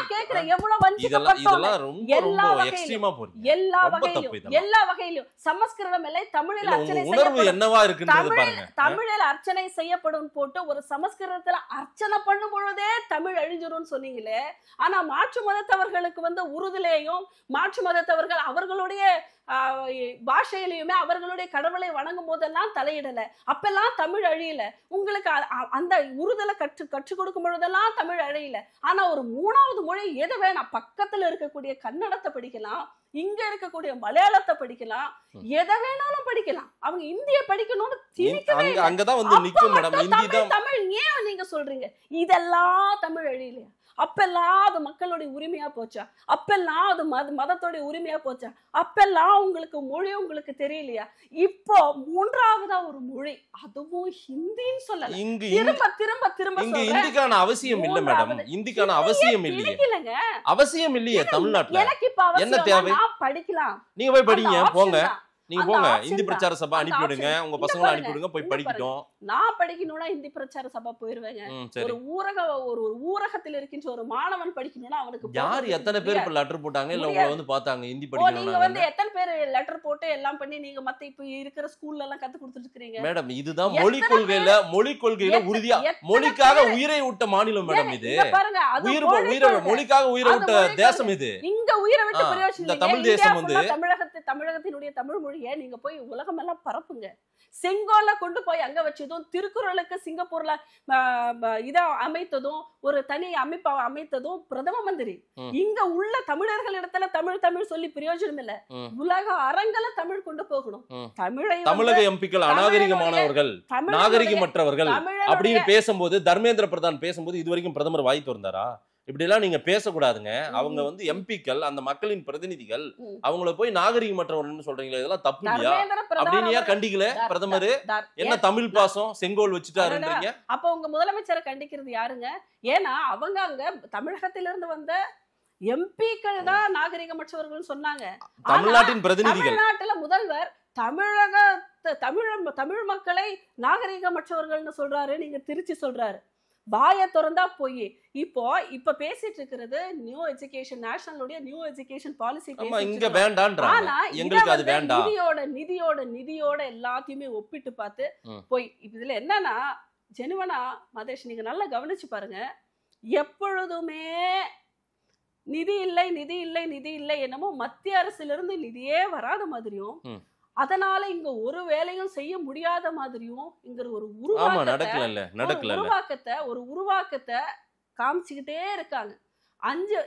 இதெல்லாம் ரொம்ப எக்ஸ்ட்ரீமா போறீங்க. எல்லா வகையிலும் சமஸ்கிருதம் இல்லை, தமிழில் அர்ச்சனை உணர்வு என்னவா இருக்குன்றது பாருங்க. தமிழில் அர்ச்சனை செய்யப்படும் போட்டு ஒரு சமஸ்கிருதத்துல அர்ச்சனை பண்ணும் பொழுதே தமிழ் அழிஞ்சிரும் சொன்னீங்களே. ஆனா மாற்று மதத்தவர்களுக்கு வந்து உருதுலேயும் மாற்று மதத்தவர்கள் அவர்களுடைய பாஷையிலையுமே அவர்களுடைய கடவுளை வணங்கும் போதெல்லாம் தலையிடல, அப்பெல்லாம் தமிழ் அழியல. உங்களுக்கு அந்த உருதலை கற்றுக் கொடுக்கும் பொழுதெல்லாம் தமிழ் அழியல. ஆனா ஒரு 3வது மொழி எது வேணாம், பக்கத்துல இருக்கக்கூடிய கன்னடத்தை படிக்கலாம், இங்க இருக்கக்கூடிய மலையாளத்தை படிக்கலாம், எதை வேணாலும் படிக்கலாம். அவங்க இந்திய படிக்கணும்னு அங்கதான் வந்து நிக்கும் மேடம். தமிழ் ஏன் நீங்க சொல்றீங்க? இதெல்லாம் தமிழ் அழியலையா? அப்பெல்லாம் அது மக்களுடைய உரிமையா போச்சா? அப்பெல்லாம் அது மதத்தோடைய உரிமையா போச்சா? அப்பெல்லாம் உங்களுக்கு மொழி உங்களுக்கு தெரியலையா? இப்போ 3வதா ஒரு மொழி, அதுவும் ஹிந்தின்னு சொல்லல. திரும்ப இங்க இந்திக்கான அவசியம் இல்ல மேடம். இந்திக்கான அவசியம் இல்லையே, அவசியம் இல்லையே தமிழ்நாட்டுல. எனக்கு இப்ப என்ன தேவை? படிக்கலாம், நீங்க போய் படிங்க போங்க. நீங்க போங்க இந்தி பிரச்சார சபை அனுப்பிவிடுங்க, உங்க பசங்களை அனுப்பிவிடுங்க, போய் படிக்கட்டும். நான் படிக்கணும்னா இந்தி பிரச்சார சபை போயிருவேங்க. ஒரு ஊரகத்தில் இருக்கின்ற ஒரு மாணவன் படிக்கணும்னா அவனுக்கு யார் எத்தனை பேர் இப்ப லெட்டர் போட்டாங்க இல்ல உங்களை வந்து பார்த்தாங்க இந்தி படிக்கணும்? நீங்க வந்து எத்தனை பேர் லெட்டர் போட்டு எல்லாம் பண்ணி நீங்க மத்த இப்ப இருக்கிற ஸ்கூல்ல எல்லாம் கத்து கொடுத்துட்டு இருக்கீங்க மேடம். இதுதான் மொழி கொள்கையில உறுதியா மொழிக்காக உயிரை விட்ட மாநிலம் மேடம் இது. பாருங்க, மொழிக்காக உயிரை விட்ட தேசம் இது. இங்க உயிரை விட்டு பிரயோஜனம் இல்ல. தமிழ் தேசம் வந்து தமிழகத்தினுடைய தமிழ் மொழியை நீங்க போய் உலகம் எல்லாம் பரப்புங்க. செங்கோல கொண்டு போய் அங்க வச்சதும், திருக்குறளுக்கு சிங்கப்பூர்ல இத அமைத்ததும், ஒரு தனி அமைப்பா அமைத்ததும் பிரதம மந்திரி. இங்க உள்ள தமிழர்கள் இடத்துல தமிழ் சொல்லி பிரயோஜனம் இல்ல. உலக அரங்கல தமிழ் கொண்டு போகணும். தமிழக எம்பிக்கள் அநாகரிகமானவர்கள், நாகரிகமற்றவர்கள் அப்படின்னு பேசும்போது தர்மேந்திர பிரதான் பேசும்போது இதுவரைக்கும் பிரதமர் வாய் திறந்தாரா? இப்படி எல்லாம் நீங்க பேசக்கூடாதுங்க. அவங்க வந்து எம்பிக்கள், அந்த மக்களின் பிரதிநிதிகள், அவங்கள போய் நாகரிகமற்றவர்கள் சொல்றீங்களா? இதெல்லாம் தப்பு இல்லையா? அப்படின்னு ஏன் கண்டிக்கல பிரதமர்? என்ன தமிழ் பாசம் செங்கோல் வச்சுட்டாருன்றீங்க? அப்ப உங்க முதலமைச்சரை கண்டிக்கிறது யாருங்க? ஏன்னா அவங்க அங்க தமிழகத்திலிருந்து வந்த எம்பிக்கள் தான் நாகரிகமற்றவர்கள் சொன்னாங்க. தமிழ்நாட்டின் பிரதிநிதிகள், தமிழ்நாட்டுல முதல்வர் தமிழ் மக்களை நாகரிகமற்றவர்கள்னு சொல்றாரு. நீங்க திருச்சி சொல்றாரு. வாயை திறந்தா போய் இப்ப பேசிட்டு இருக்கிறது நியூ எஜுகேஷன், நேஷனலுடைய நியூ எஜுகேஷன் பாலிசி. இங்க வேண்டாம்ன்றாங்க. எங்களுக்கு அது வேண்டாம். நிதியோட எல்லாத்தையுமே ஒப்பிட்டு பார்த்து போய் இதுல என்னன்னா ஜெனுவனா மதேஷ் நீங்க நல்லா கவனிச்சு பாருங்க. எப்பொழுதுமே நிதி இல்லை என்னமோ மத்திய அரசிலிருந்து நிதியே வராத மாதிரியும், அதனால இங்க ஒரு வேலையும் செய்ய முடியாத மாதிரியும் இங்க ஒரு உருவாக்கத்தை காமிச்சுக்கிட்டே இருக்காங்க.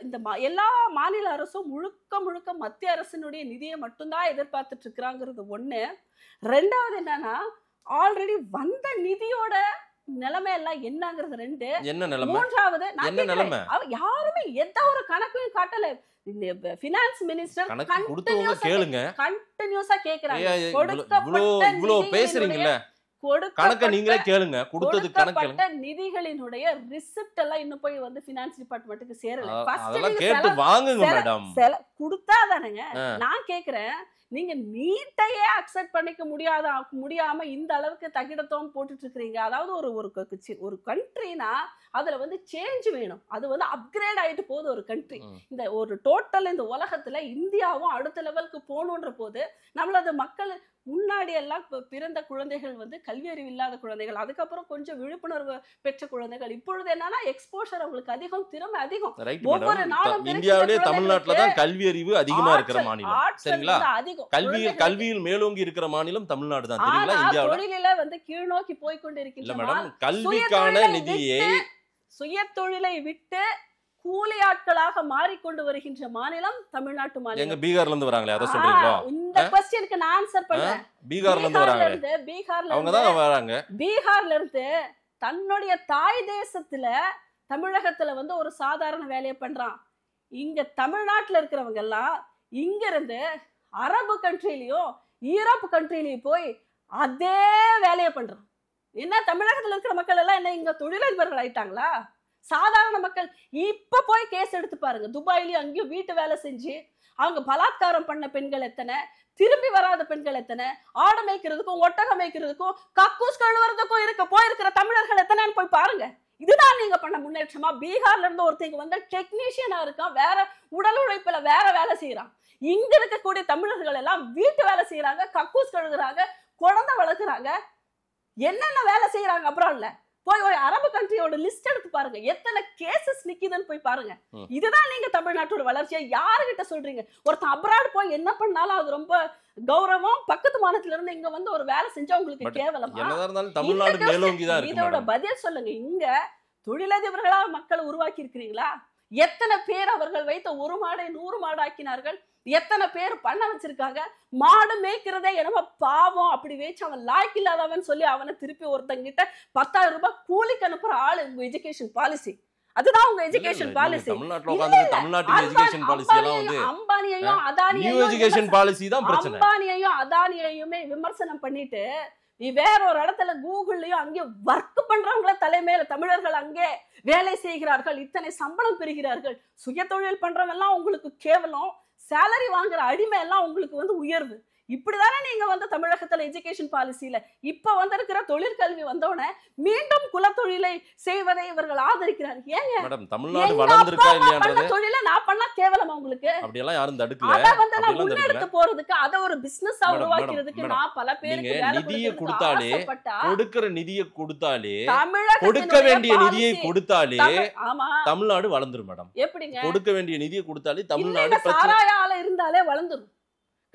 இந்த எல்லா மாநில அரசும் முழுக்க மத்திய அரசினுடைய நிதியை மட்டும்தான் எதிர்பார்த்துட்டு இருக்கிறாங்கிறது ஒண்ணு. ரெண்டாவது என்னன்னா ஆல்ரெடி வந்த நிதியோட நிலைமை எல்லாம் என்னங்கிறது ரெண்டு. மூன்றாவது யாருமே எந்த ஒரு கணக்கையும் காட்டல. ஃபினான்ஸ் மினிஸ்டர் கண்டினியூஸா கேக்குறாங்க. கொடுக்கப்பட்ட நிதிகளினுடைய ரிசிப்ட் எல்லாம் இன்னும் போய் வந்து ஃபினான்ஸ் டிபார்ட்மெண்ட்டுக்கு சேரல. கொடுத்தாதானுங்க. நான் கேக்குறேன், நீங்க நீட்டையே அக்செப்ட் பண்ணிக்க முடியாம இந்த அளவுக்கு தகிடத்தோம் போட்டுட்டு இருக்கிறீங்க. அதாவது ஒரு கண்ட்ரினா அதுல வந்து சேஞ்ச் வேணும். அது வந்து அப்கிரேட் ஆயிட்டு போகுது ஒரு கண்ட்ரி. இந்த ஒரு டோட்டல் இந்த உலகத்துல இந்தியாவும் அடுத்த லெவலுக்கு போகணுன்ற போது நம்மளது மக்கள் முன்னாடி எல்லாம் பிறந்த குழந்தைகள் வந்து கல்வி அறிவு இல்லாத குழந்தைகள், அதுக்கப்புறம் கொஞ்சம் விழிப்புணர்வு பெற்ற குழந்தைகள். இப்பொழுது என்னன்னா எக்ஸ்போஷர் அவங்களுக்கு அதிகம், திறமை அதிகம். ஒவ்வொரு நாளும் இந்தியாவிலே தமிழ்நாட்டுல தான் கல்வி அறிவு அதிகமா இருக்கிற மாநிலம். சரிங்களா? கல்வியில் மேலோங்கி இருக்கிற மாநிலம் தமிழ்நாடு தான். தெரியுங்களா? இந்தியாவுல தொழிலில வந்து கீழ் நோக்கி போய் கொண்டு இருக்கின்ற கல்விக்கான நிதியை சுய தொழிலை விட்டு கூலி ஆட்களாக மாறிக்கொண்டு வருகின்ற மாநிலம் தமிழ்நாட்டு மாநிலம். எங்க பீகார்ல இருந்து வராங்களே, அத சொல்றீங்களா? இந்த क्वेश्चनக்கு நான் ஆன்சர் பண்றேன். பீகார்ல இருந்து வராங்க. அவங்க தான் வராங்க. பீகார்ல இருந்து தன்னுடைய தாய் தேசத்துல தமிழகத்துல வந்து ஒரு சாதாரண வேலையை பண்றான். இங்க தமிழ்நாட்டுல இருக்கிறவங்க எல்லாம் இங்க இருந்து அரபு கண்ட்ரிலயோ யூரோப் கண்ட்ரிலயோ போய் அதே வேலையை பண்றான். என்ன தமிழகத்துல இருக்கிற மக்கள் எல்லாம் என்ன இங்க தொழிலதிபர்கள் ஆயிட்டாங்களா? சாதாரண மக்கள் இப்ப போய் கேஸ் எடுத்து பாருங்க. துபாயிலயும் அங்கேயும் வீட்டு வேலை செஞ்சு அவங்க பலாத்காரம் பண்ண பெண்கள் எத்தனை, திரும்பி வராத பெண்கள் எத்தனை, ஆடு மேய்க்கிறதுக்கும் ஒட்டகம் மேய்க்கிறதுக்கும் கக்கூஸ் கழுவுறதுக்கும் போயிருக்கிற தமிழர்கள் எத்தனைன்னு போய் பாருங்க. இதுதான் நீங்க பண்ண முன்னேற்றமா? பீகார்ல இருந்து ஒருத்தங்க வந்து டெக்னீஷியனா இருக்கான், வேற உடல் உழைப்புல வேற வேலை செய்யறான். இங்க இருக்கக்கூடிய தமிழர்கள் எல்லாம் வீட்டு வேலை செய்யறாங்க, கக்கூஸ் கழுகுறாங்க, குழந்தை வளர்க்குறாங்க, என்னென்ன வேலை செய்யறாங்க. அப்புறம் இல்ல போய் ஒரு அரபு கண்ட்ரியோட லிஸ்ட் எடுத்து பாருங்க, எத்தனை கேசஸ் நிக்குதுன்னு போய் பாருங்க. இதுதான் நீங்க தமிழ்நாட்டோட வளர்ச்சியா யாருகிட்ட சொல்றீங்க? ஒருத்தன் அப்ராட் போய் என்ன பண்ணாலும் அது ரொம்ப கௌரவம். பக்கத்து மாநிலத்துல இருந்து இங்க வந்து ஒரு வேலை செஞ்சா உங்களுக்கு கேவலமா? இதோட பதில் சொல்லுங்க. இங்க தொழிலதிபர்களா மக்களை உருவாக்கி இருக்கிறீங்களா? எத்தனை பேர் அவர்கள் வைத்த ஒரு மாடை 100 மாடு ஆக்கினார்கள்? எத்தனை பேர் பண்ண வச்சிருக்காங்க? மாடு மேய்க்கிறதே என்னமோ பாவம், அப்படி வச்சு அவன் லாய்க்கு இல்லாதவன் சொல்லி அவனை திருப்பி ஒருத்தங்கிட்ட 10,000 ரூபாய் கூலிக்கு அனுப்புற ஆளு உங்க எஜுகேஷன் பாலிசி. அதுதான் உங்க எஜுகேஷன் பாலிசி. அம்பானியையும் அதானியையுமே விமர்சனம் பண்ணிட்டு நீ வேற ஒரு இடத்துல கூகுள்லயும் அங்கே ஒர்க் பண்றவங்கள தலைமையில தமிழர்கள் அங்கே வேலை செய்கிறார்கள், இத்தனை சம்பளம் பெறுகிறார்கள். சுய தொழில் பண்றவங்க எல்லாம் உங்களுக்கு கேவலம், சேலரி வாங்குற அடிமை எல்லாம் உங்களுக்கு வந்து உயர்வு. இப்படிதானே நீங்க வந்து தமிழகத்துல எஜுகேஷன் பாலிசியில இப்ப வந்திருக்கிற தொழிற்கல்வி வந்தோடனே மீண்டும் குலத்தொழிலை செய்வதை இவர்கள் ஆதரிக்கிறார்கள். ஏங்க மேடம் தமிழ்நாடு வளர்ந்திருக்கா இல்லையான்றது தொழிலை நான் பண்ணா கேவலமா உங்களுக்கு? அப்படி எல்லாம் யாரும் தடுக்கல. அத வந்து நான் முன்னெடுத்து போறதுக்கு அத ஒரு பிசினஸா உருவாக்குறதுக்கு நான் பல பேருக்கு நிதியை கொடுத்தாலே கொடுக்கிற நிதியை கொடுத்தாலே கொடுக்க வேண்டிய நிதியை கொடுத்தாலே தமிழ்நாடு வளர்ந்துரும் மேடம். எப்படிங்க கொடுக்க வேண்டிய நிதியை கொடுத்தாலே தமிழ்நாடு சாராயால இருந்தாலே வளர்ந்துரும்,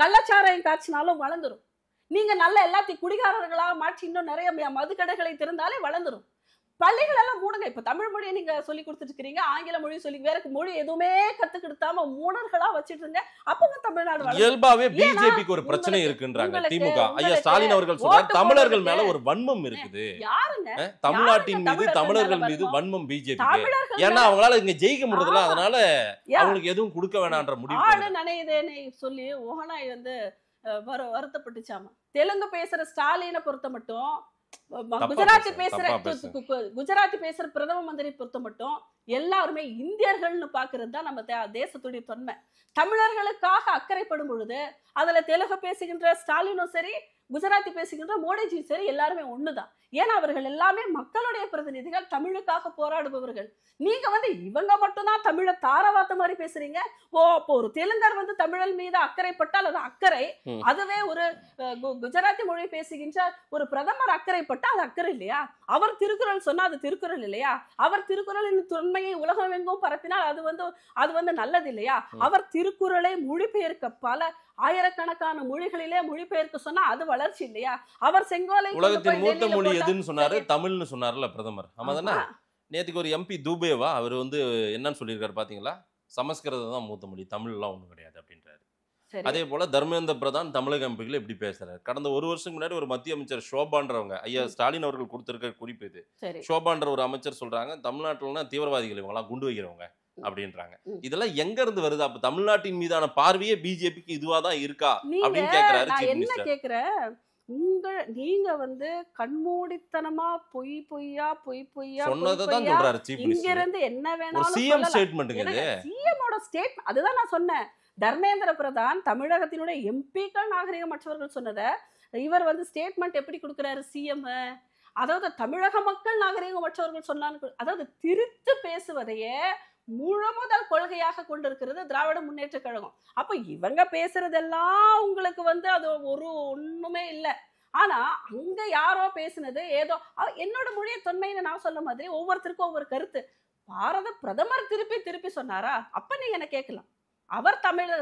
கள்ளச்சாராயம் காய்ச்சினாலும் வளர்ந்துரும். நீங்க நல்ல எல்லாத்தையும் குடிகாரர்களா மாற்றி இன்னும் நிறைய மதுக்கடைகளை திறந்தாலே வளர்ந்துரும். பள்ளிகள் எல்லாம் மூடுங்க. இப்ப தமிழ் மொழியை நீங்க சொல்லி கொடுத்துட்டு இருக்கீங்க, ஆங்கில மொழி சொல்லி வேற மொழி எதுவுமே கத்துக்கிட்டாம மூணர்களா வச்சிட்டு இருங்க. அப்ப தமிழ்நாடு இயல்பாவே பிஜேபிக்கு ஒரு பிரச்சனை இருக்குன்றாங்க திமுக. ஐயா ஸ்டாலின் அவர்கள் சொல்றாரு தமிழர்கள் மேல ஒரு வன்மம் இருக்குது. யாருங்க? தமிழ்நாட்டின் மீது தமிழர்கள் மீது வன்மம் பிஜேபி. ஏன்னா அவங்களால இங்க ஜெயிக்க முடியல, அதனால அவங்களுக்கு எதுவும் கொடுக்க வேணான்ற முடிவு. ஆடு நனையுதேன்னு சொல்லி ஓகனாய் வந்து வருத்தப்பட்டுச்சாமா. தெலுங்கு பேசுற ஸ்டாலினை பொறுத்த மட்டும், குஜராத்தி பேசுற பிரதம மந்திரி பொறுத்த மட்டும் எல்லாருமே இந்தியர்கள்னு பாக்குறது தான் நம்ம தேசத்துடைய தொன்மை. தமிழர்களுக்காக அக்கறைப்படும் பொழுது அதுல தெலுங்கு பேசுகின்ற ஸ்டாலினும் சரி, குஜராத்தி பேசுகின்ற மோடிஜியும் சரி, எல்லாருமே ஒண்ணுதான். ஏன்னா அவர்கள் எல்லாமே மக்களுடைய பிரதிநிதிகள், தமிழுக்காக போராடுபவர்கள். நீங்க வந்து இவங்க மட்டும்தான் தமிழை தாரவாத்த மாதிரி பேசுறீங்க. அப்போ ஒரு தெலுங்கர் வந்து தமிழர் மீது அக்கறைப்பட்டால் அது அக்கறை. அதுவே ஒரு குஜராத்தி மொழி பேசுகின்ற ஒரு பிரதமர் அக்கறைப்பட்டா அது அக்கறை இல்லையா? அவர் திருக்குறள் சொன்னா அது திருக்குறள் இல்லையா? அவர் திருக்குறளின் தொன்மையை உலகம் எங்கும் பரப்பினால் அது வந்து நல்லது இல்லையா? அவர் திருக்குறளை மொழிபெயர்க்க பல ஆயிரக்கணக்கான மொழிகளிலே மொழிபெயர்க்க சொன்னா அது வளர்ச்சி இல்லையா? அவர் செங்கோலை உலகத்தின் மூத்த மொழி எதுன்னு சொன்னாரு? தமிழ்னு சொன்னார்ல பிரதமர். ஆமாதானே? நேத்துக்கு ஒரு எம்பி தூபேவா அவர் வந்து என்னன்னு சொல்லியிருக்காரு பாத்தீங்களா? சமஸ்கிருதம் தான் மூத்த மொழி, தமிழ் எல்லாம் ஒண்ணும் கிடையாது அப்படின்றாரு. அதே போல தர்மேந்திர பிரதான் தமிழக எம்பிகள் எப்படி பேசுறாரு? கடந்த ஒரு வருஷத்துக்கு முன்னாடி ஒரு மத்திய அமைச்சர் ஷோபான்றவங்க, ஐயா ஸ்டாலின் அவர்கள் கொடுத்திருக்க குறிப்பு இது. ஷோபான்ற ஒரு அமைச்சர் சொல்றாங்க தமிழ்நாட்டுல தீவிரவாதிகள் இவங்கெல்லாம் குண்டு வைக்கிறவங்க அப்படின்றாங்க. இதெல்லாம் எங்க இருந்து வருது? அப்ப தமிழ்நாட்டின் மீதான பார்வையே பிஜேபிக்கு இதுவா தான் இருக்கா அப்படின்னு கேக்குறாரு சீஃப் மினிஸ்டர். என்ன கேக்குறேன், நீங்க வந்து கண்மூடித்தனமா பொய்யா சொன்னதான் சொல்றாரு சீஃப் மினிஸ்டர். இங்க இருந்து என்ன வேணாலும் சிஎம் ஸ்டேட்மென்ட்ங்க இது. சிஎம்மோட ஸ்டேட்மென்ட் அதுதான் நான் சொன்னேன். தர்மேந்திர பிரதான் தமிழகத்தினுடைய எம்பிக்கள் நாகரிகமற்றவர்கள் சொன்னதை இவர் வந்து ஸ்டேட்மெண்ட் எப்படி கொடுக்கிறாரு சிஎம்? அதாவது தமிழக மக்கள் நாகரிகமற்றவர்கள் சொன்னாங்க. அதாவது திரித்து பேசுவதையே முதல் கொள்கையாக கொண்டிருக்கிறது திராவிட முன்னேற்ற கழகம். அப்ப இவங்க பேசுறதெல்லாம் உங்களுக்கு வந்து அது ஒண்ணுமே இல்லை. ஆனா அங்க யாரோ பேசுனது ஏதோ என்னோட மொழியை தொன்மைன்னு நான் சொல்ல மாதிரி ஒவ்வொருத்தருக்கும் ஒவ்வொரு கருத்து. பாரத பிரதமர் திருப்பி சொன்னாரா? அப்ப நீங்க என்ன கேட்கலாம், அவர்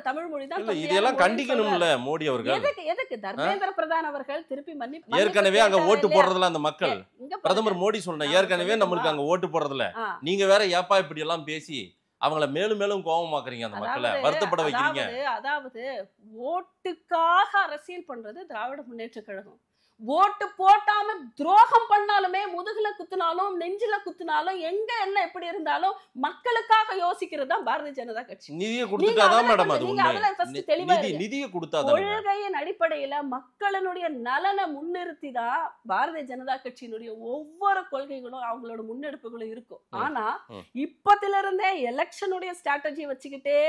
தமிழ் மொழி தான். இதெல்லாம் கண்டிக்கணும்ல மோடி அவர்கள். எதுக்கு தர்மேந்திர பிரதான் அவர்கள் திருப்பி மன்னிப்பு? ஏற்கனவே அங்க ஓட்டு போடுறதுல அந்த மக்கள் பிரதமர் மோடி சொன்ன ஏற்கனவே நம்மளுக்கு அங்க ஓட்டு போடுறதுல நீங்க வேற ஏப்பா இப்படி எல்லாம் பேசி அவங்கள மேலும் மேலும் கோபமாக்குறீங்க, அந்த மக்களை வருத்தப்பட வைக்கிறீங்க. அதாவது ஓட்டுக்காக அரசியல் பண்றது திராவிட முன்னேற்ற கழகம். ஓட்டு போட்டாம துரோகம் பண்ணாலுமே, முதுகுல குத்துனாலும் நெஞ்சில குத்துனாலும் எங்க என்ன எப்படி இருந்தாலும் மக்களுக்காக யோசிக்கிறது தான் பாரதிய ஜனதா கட்சி. நிதியை கொடுத்துட்டாதான் மேடம் அது உண்மை. நிதியை கொடுத்தாதான், கொள்கையின் அடிப்படையில மக்களுடைய நலனை முன்னிறுத்தி தான் பாரதிய ஜனதா கட்சியினுடைய ஒவ்வொரு கொள்கைகளும் அவங்களோட முன்னெடுப்புகளும் இருக்கும். ஆனா இப்பத்துல இருந்தே எலெக்ஷனுடைய ஸ்ட்ராட்டஜி வச்சுக்கிட்டே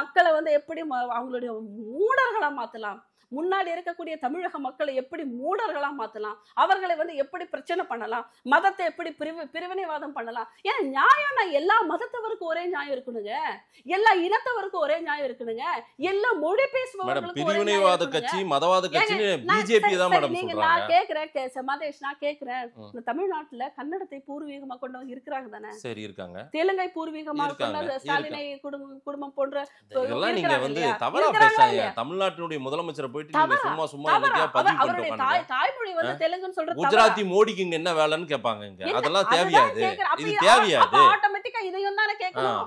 மக்களை வந்து எப்படி அவங்களுடைய மூடர்களா மாத்தலாம், முன்னாடி இருக்கக்கூடிய தமிழக மக்களை எப்படி மூடர்களா மாத்தலாம், அவர்களை வந்து எப்படி பிரச்சனை பண்ணலாம், மதத்தை எப்படி பிரிவினைவாதம் பண்ணலாம். ஏன்னா நியாயம்னா எல்லா மதத்தவருக்கும் ஒரே நியாயம் இருக்கணுங்க, எல்லா இனத்தவருக்கும் ஒரே நியாயம் இருக்கணுங்க, எல்லா மொழி பேசுபவர்களுக்கும் பிரிவினைவாத கட்சி மதவாத கட்சி பிஜேபி தான் மேடம் சொல்றாங்க. நான் கேக்குறேன் மதேஷ், நான் கேக்குறேன், இந்த தமிழ்நாட்டுல கன்னடத்தை பூர்வீகமா கொண்டவங்க இருக்கிறாங்க தானே? சரி இருக்காங்க. தெலுங்கை பூர்வீகமா கொண்ட ஸ்டாலினை குடும்பம் போன்ற இதெல்லாம் நீங்க வந்து தவறா பேசுறீங்க. தமிழ்நாட்டினுடைய முதலமைச்சர் குஜராத்தி மோடிக்கு இங்க என்ன வேலைன்னு கேட்பாங்க. அதெல்லாம் தேவையாது, இது தேவையாது. ஆட்டோமேட்டிக்கா இதையும் தானே கேட்கணும்.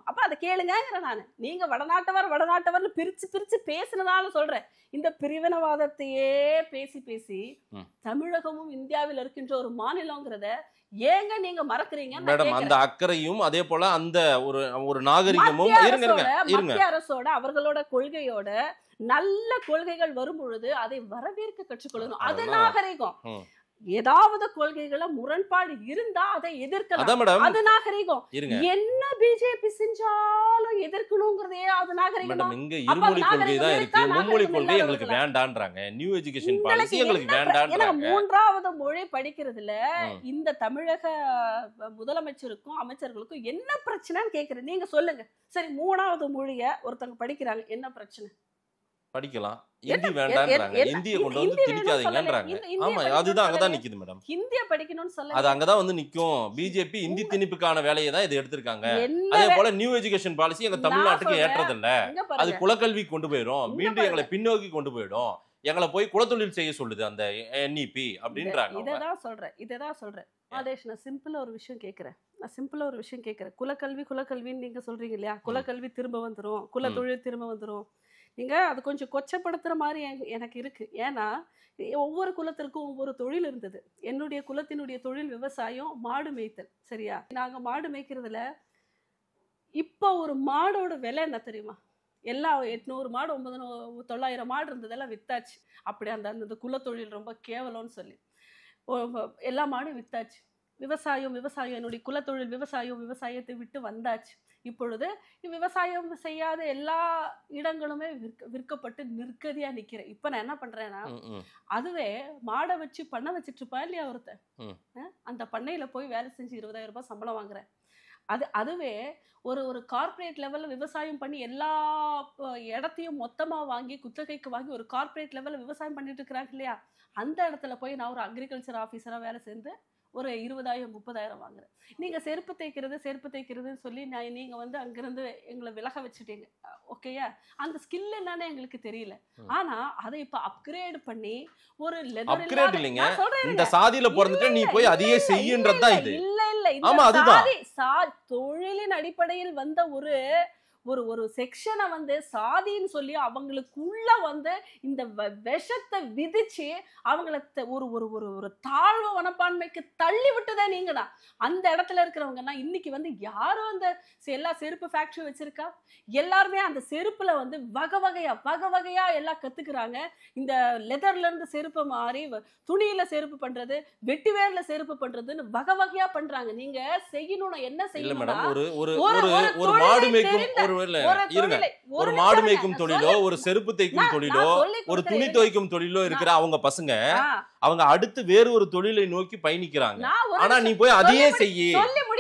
அப்ப அதை கேளுங்க நானு. நீங்க வடநாட்டவர்னு பிரிச்சு பேசுனதால சொல்றேன். இந்த பிரிவினவாதத்தையே பேசி தமிழகமும் இந்தியாவில் இருக்கின்ற ஒரு மாநிலங்கிறத ஏங்க நீங்க மறக்கிறீங்க மேடம்? அந்த அக்கறையும் அதே போல அந்த ஒரு நாகரிகமும் மத்திய அரசோட அவர்களோட கொள்கையோட நல்ல கொள்கைகள் வரும் பொழுது அதை வரவேற்க கற்றுக்கொள்ளணும். அது நாகரிகம். ஏதாவது கொள்கைகளை முரண்பாடு இருந்தா அதை எதிர்க்கலாம். அது நாகரிகம். என்ன பிஜேபி செஞ்சாலும் எதிர்க்கணும்ங்கறதே அது நாகரிகம். இங்க இருமொழி கொள்கை தான் இருக்கு, மும்மொழி கொள்கை எங்களுக்கு வேண்டான்றாங்க. நியூ எஜுகேஷன் பாலிசி எங்களுக்கு வேண்டான்றாங்க. மூன்றாவது மொழி படிக்கிறதுல இந்த தமிழக முதலமைச்சருக்கும் அமைச்சர்களுக்கும் என்ன பிரச்சனைன்னு கேக்குறேன். நீங்க சொல்லுங்க. சரி, மூணாவது மொழிய ஒருத்தங்க படிக்கிறாங்க, என்ன பிரச்சனை? படிக்கலாம். ஹிந்தி வேண்டான்றாங்க, ஹிந்தியை கொண்டு வந்து திணிக்காதீங்கன்றாங்க. ஆமா, அதுதான் அங்கதான் நிக்குது மேடம். ஹிந்தியை படிக்கணும்னு சொல்ல அது அங்கதான் வந்து நிக்கும். பிஜேபி ஹிந்தி திணிப்புக்கான வேலையை தான் இது எடுத்திருக்காங்க. அதே போல நியூ எஜுகேஷன் பாலிசி எங்க தமிழ்நாட்டுக்கு ஏற்றதில்ல. அது குலக்கல்வி கொண்டு போயிடும், மீண்டும் எங்களை பின்னோக்கி கொண்டு போயிடும், எங்களை போய் குலத்தொழில் செய்ய சொல்லுது அந்த NEP அப்படின்றாங்க. இததான் சொல்றேன் மாதேஷ். நான் சிம்பிளா ஒரு விஷயம் கேட்கிறேன். குலக்கல்வின்னு நீங்க சொல்றீங்க இல்லையா? குலக்கல்வி திரும்ப வந்துரும், குலத்தொழில் திரும்ப வந்துரும். நீங்க அது கொஞ்சம் கொச்சப்படுத்துற மாதிரி எனக்கு இருக்கு. ஏன்னா ஒவ்வொரு குலத்திற்கும் ஒவ்வொரு தொழில் இருந்தது. என்னுடைய குலத்தினுடைய தொழில் விவசாயம், மாடு மேய்த்தல். சரியா? நாங்க மாடு மேய்க்கிறதுல இப்போ ஒரு மாடோட விலை என்ன தெரியுமா? எல்லா 800 மாடு 900 மாடு இருந்ததெல்லாம் வித்தாச்சு. அப்படி அந்த குலத்தொழில் ரொம்ப கேவலம்னு சொல்லி எல்லா மாடும் வித்தாச்சு. விவசாயம் என்னுடைய குலத்தொழில் விவசாயத்தை விட்டு வந்தாச்சு. இப்பொழுது விவசாயம் செய்யாத எல்லா இடங்களுமே விற்கப்பட்டு நிற்கதியா நிக்கிறேன். இப்ப நான் என்ன பண்றேன்னா, அதுவே மாடை வச்சு பண்ணை வச்சுட்டு இருப்பா இல்லையா ஒருத்தன், அந்த பண்ணையில போய் வேலை செஞ்சு 20,000 ரூபாய் சம்பளம் வாங்குறேன். அதுவே ஒரு கார்பரேட் லெவல்ல விவசாயம் பண்ணி எல்லா இடத்தையும் மொத்தமா வாங்கி குத்தகைக்கு வாங்கி ஒரு கார்பரேட் லெவல்ல விவசாயம் பண்ணிட்டு இருக்கிறாங்க இல்லையா? அந்த இடத்துல போய் நான் ஒரு அக்ரிகல்ச்சர் ஆஃபீஸரா வேலை சேர்ந்து ஒரு 20,000 30,000 வாங்குறேன். நீங்க செருப்பு தைக்கிறதுன்னு சொல்லி நீங்க வந்து அங்கிருந்து எங்களை விலக வச்சுட்டீங்க. ஓகேயா? அந்த ஸ்கில் என்னன்னு எங்களுக்கு தெரியல. ஆனா அதை இப்ப அப்கிரேட் பண்ணி ஒரு அப்கிரேட் இல்லைங்க, இந்த சாதியில பிறந்துட்டு நீ போய் அதையே செய்யுன்றதுதான் இது. இல்ல தொழிலின் அடிப்படையில் வந்த ஒரு செக்ஷனை வந்து சாதின்னு சொல்லி அவங்களுக்குள்ள வந்து இந்த விஷத்தை விதிச்சு அவங்கள ஒரு தாழ்வு மனப்பான்மைக்கு தள்ளி விட்டுதே நீங்க தான். அந்த இடத்துல இருக்கிறவங்கன்னா இன்னைக்கு வந்து யாரும் அந்த எல்லா செருப்பு ஃபேக்டரி வச்சிருக்கா? எல்லாருமே அந்த செருப்புல வந்து வகை வகையா எல்லாம் கத்துக்கிறாங்க. இந்த லெதர்ல இருந்து செருப்பு மாறி துணியில செருப்பு பண்றது, வெட்டிவேர்ல செருப்பு பண்றதுன்னு வகை வகையா பண்றாங்க. நீங்க செய்யணும் என்ன செய்யணும்? ஒரு மாடு மேய்க்கும் ஒரு மாடு மேய்க்கும் தொழிலோ, ஒரு செருப்பு தைக்கும் தொழிலோ, ஒரு துணி துவைக்கும் தொழிலோ இருக்கிற அவங்க பசங்க அவங்க அடுத்து வேறு ஒரு தொழிலை நோக்கி பயணிக்கிறாங்க. ஆனா நீ போய் அதையே செய்யி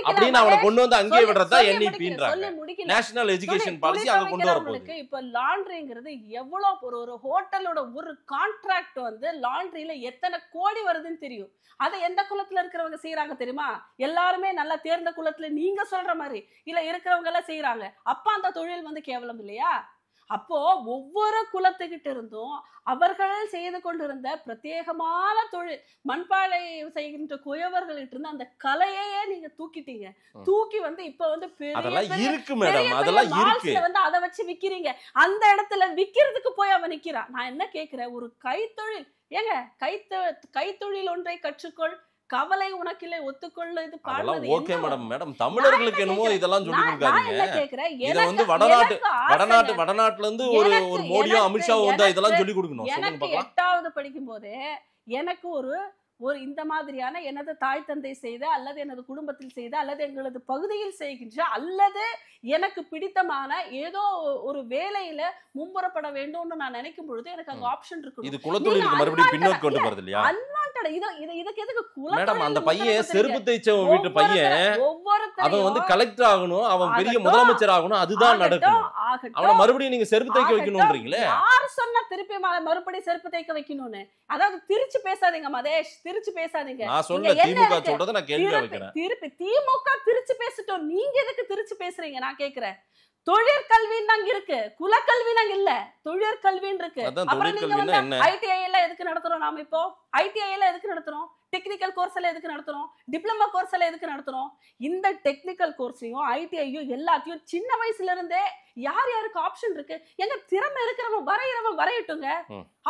அப்படின்னு அவனை கொண்டு வந்து அங்கேயே விடுறதா NEPன்றாங்க. நேஷனல் எஜுகேஷன் பாலிசி அங்க கொண்டு வர போகுது. இப்ப லாண்ட்ரிங்கிறது எவ்வளவு ஒரு ஹோட்டலோட ஒரு கான்ட்ராக்ட் வந்து லாண்ட்ரியில எத்தனை கோடி வருதுன்னு தெரியும். அதை எந்த குலத்துல இருக்கிறவங்க செய்யறாங்க தெரியுமா? எல்லாருமே நல்லா தேர்ந்த குலத்துல நீங்க சொல்ற மாதிரி இல்ல இருக்கிறவங்க எல்லாம் செய்யறாங்க. அப்ப அந்த தொழில் வந்து கேவலம் இல்லையா? அப்போ ஒவ்வொரு குலத்துக்கிட்ட இருந்தும் அவர்கள் செய்து கொண்டிருந்த பிரத்யேகமான தொழில் மண்பானை செய்கின்ற குயவர்கள்ட்ட இருந்து அந்த கலையே நீங்க தூக்கிட்டீங்க. தூக்கி வந்து இப்ப வந்து வந்து அதை வச்சு விக்கிறீங்க. அந்த இடத்துல விக்கிறதுக்கு போய் அவன் நிக்கிறான். நான் என்ன கேக்குறேன், ஒரு கைத்தொழில் ஏங்க கைத்தொழில் ஒன்றை கற்றுக்கொள், கவலை உனக்கில்லை ஒத்துக்கொள்ள. இது பாடுறது ஓகே மேடம். தமிழர்களுக்கு என்னமோ இதெல்லாம் சொல்லி கொடுக்காதீங்க. இத வந்து வடநாட்டுல இருந்து ஒரு மோடியோ அமித்ஷா வந்தா இதெல்லாம் சொல்லி கொடுக்கணும். எனக்கு 8வது படிக்கும் போதே எனக்கு ஒரு இந்த மாதிரியான எனது தாய் தந்தை செய்த அல்லது எனது குடும்பத்தில் செய்த அல்லது எங்களது பகுதியில் செய்கின்ற அல்லது எனக்கு பிடித்தமான ஏதோ ஒரு வேலையில மும்புறப்பட வேண்டும்னு நான் நினைக்கும் பொழுது எனக்கு அங்க ஆப்ஷன் இருக்கு. இது குலத்தொழிலுக்கு மறுபடியும் பின்னோக்கி கொண்டு போறது இல்லையா? இதுக்கு எதுக்கு மேடம்? அந்த பையன் செருப்பு தைச்சவன் வீட்டு பையன் அவன் வந்து கலெக்டர் ஆகணும், அவன் பெரிய முதலமைச்சர் ஆகணும், அதுதான் நடக்கும். அவனை மறுபடியும் நீங்க செருப்பு தைக்க வைக்கணும்ன்றீங்களே. யார் சொன்னா திருப்பி மறுபடியும் செருப்பு தைக்க வைக்கணும்னு? அதாவது திருச்சி பேசாதீங்க மதேஷ், திருச்சி பேசாதீங்க. நான் சொல்ல திமுக சொல்றத நான் கேள்வி வைக்கிறேன். திருப்பி திமுக திருச்சி பேசிட்டோம், நீங்க எதுக்கு திருச்சி பேசுறீங்க? நான் கேக்குறேன். தொழிற்கல்வின்னு அங்க இருக்கு, குலக்கல்வின்னு அங்க இல்ல, தொழிற்கல்வின்னு இருக்கு. அப்புறம் நீங்க வந்து ITI எல்லாம் எதுக்கு நடத்துறோம்? நாம இப்போ ITI எல்லாம் எதுக்கு நடத்துறோம்? டெக்னிக்கல் கோர்ஸ் எல்லாம் எதுக்கு நடத்துறோம்? டிப்ளமா கோர்ஸ் எல்லாம் எதுக்கு நடத்துறோம்? இந்த டெக்னிக்கல் கோர்ஸையும் ITI-யும் எல்லாத்தையும் சின்ன வயசுல இருந்தே யார் யாருக்கு ஆப்ஷன் இருக்கு? எங்க திறமை இருக்கிறவங்க வரையட்டுங்க,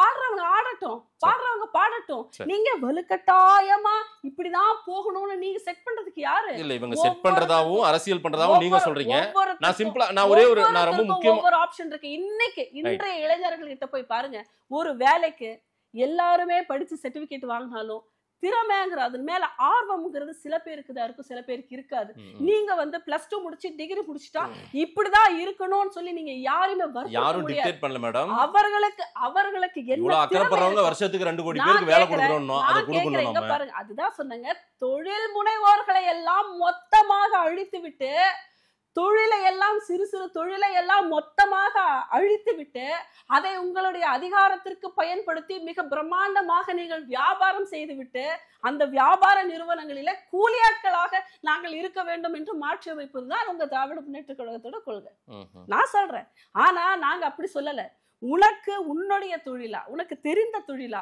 ஆடுறவங்க ஆடட்டும், பாடுறவங்க பாடட்டும். நீங்க வலுக்கட்டாயமா இப்படிதான் போகணும்னு நீங்க செட் பண்றதுக்கு யாரு இல்ல? இவங்க செட் பண்றதாவும் அரசியல் பண்றதாவும் நீங்க சொல்றீங்க. நான் சிம்பிளா நான் ரொம்ப முக்கியமா ஒரு ஆப்ஷன் இருக்கு. இன்றைய இளைஞர்கள் கிட்ட போய் பாருங்க, ஒரு வேலைக்கு எல்லாருமே படிச்சு சர்டிபிகேட் வாங்கினாலும் திறமைங்கிற அது மேல ஆர்வம்ங்கிறது சில பேருக்கு தான் இருக்கும், சில பேருக்கு இருக்காது. நீங்க வந்து +2 முடிச்சு டிகிரி முடிச்சுட்டா இப்படிதான் இருக்கணும்னு சொல்லி நீங்க யாருமே யாரும் டிக்டேட் பண்ணல மேடம். அவர்களுக்கு என்ன இவ்வளவு அக்கறைப்படுறவங்க வருஷத்துக்கு 2 கோடி பேருக்கு வேலை கொடுக்கறோம், அதை கொடுக்கணும் நம்ம. பாருங்க, அதுதான் சொன்னங்க, தொழில் முனைவோர்களை எல்லாம் மொத்தமாக அழித்து விட்டு, தொழிலை எல்லாம் சிறு சிறு தொழிலை எல்லாம் மொத்தமாக அழித்து விட்டு, அதை உங்களுடைய அதிகாரத்திற்கு பயன்படுத்தி மிக பிரம்மாண்டமாக நீங்கள் வியாபாரம் செய்துவிட்டு, அந்த வியாபார நிறுவனங்களில கூலியாட்களாக நாங்கள் இருக்க வேண்டும் என்று மாற்றி அமைப்பதுதான் உங்க திராவிட முன்னேற்ற கழகத்தோட கொள்கை. நான் சொல்றேன். ஆனா நாங்க அப்படி சொல்லல. உனக்கு உன்னுடைய தொழிலா, உனக்கு தெரிந்த தொழிலா,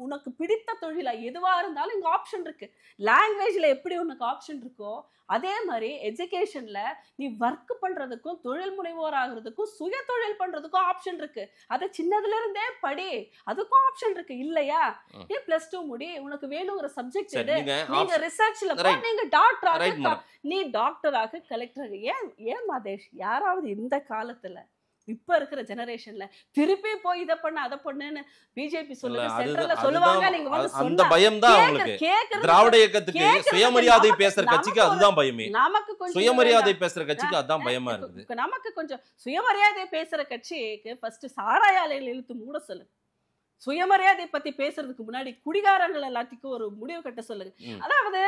உனக்கு பிடித்த தொழிலா எதுவா இருந்தாலும் இங்க ஆப்ஷன் இருக்கு. லாங்குவேஜ்ல எப்படி உனக்கு ஆப்ஷன் இருக்கோ அதே மாதிரி எஜுகேஷன்ல நீ ஒர்க் பண்றதுக்கும் தொழில் முனைவோர் ஆகிறதுக்கும் சுய தொழில் பண்றதுக்கும் ஆப்ஷன் இருக்கு. அதை சின்னதுல இருந்தே படி, அதுக்கும் ஆப்ஷன் இருக்கு இல்லையா? நீ +2 முடி, உனக்கு வேணுங்கிற சப்ஜெக்ட் எடு, நீங்க ரிசர்ச்ல போ, நீங்க டாக்டர், நீ டாக்டராக கலெக்டர். ஏன் மாதேஷ், யாராவது இந்த காலத்துல இப்ப இருக்கிற ஜெனரேஷன்ல திருப்பி போய் இத பண்ண அத பண்ணுன்னு பிஜேபி சொல்லுங்க, சென்ட்ரல்ல சொல்லுவாங்க, நீங்க வந்து அந்த பயம் தான் உங்களுக்கு. திராவிட இயக்கத்துக்கு சுயமரியாதை பேசுற கட்சிக்கு அதுதான் பயமே. நமக்கு கொஞ்சம் சுயமரியாதை பேசுற கட்சிக்கு அதுதான் பயமா இருக்குது. நமக்கு கொஞ்சம் சுயமரியாதை பேசுற கட்சிக்கு ஃபர்ஸ்ட் சாராய ஆலைகளை இழுத்து மூட சொல்லு. சுயமரியாதை பத்தி பேசுறதுக்கு முன்னாடி குடிகாரங்கள் எல்லாத்துக்கும் ஒரு முடிவு கட்ட சொல்லுங்க. அதாவது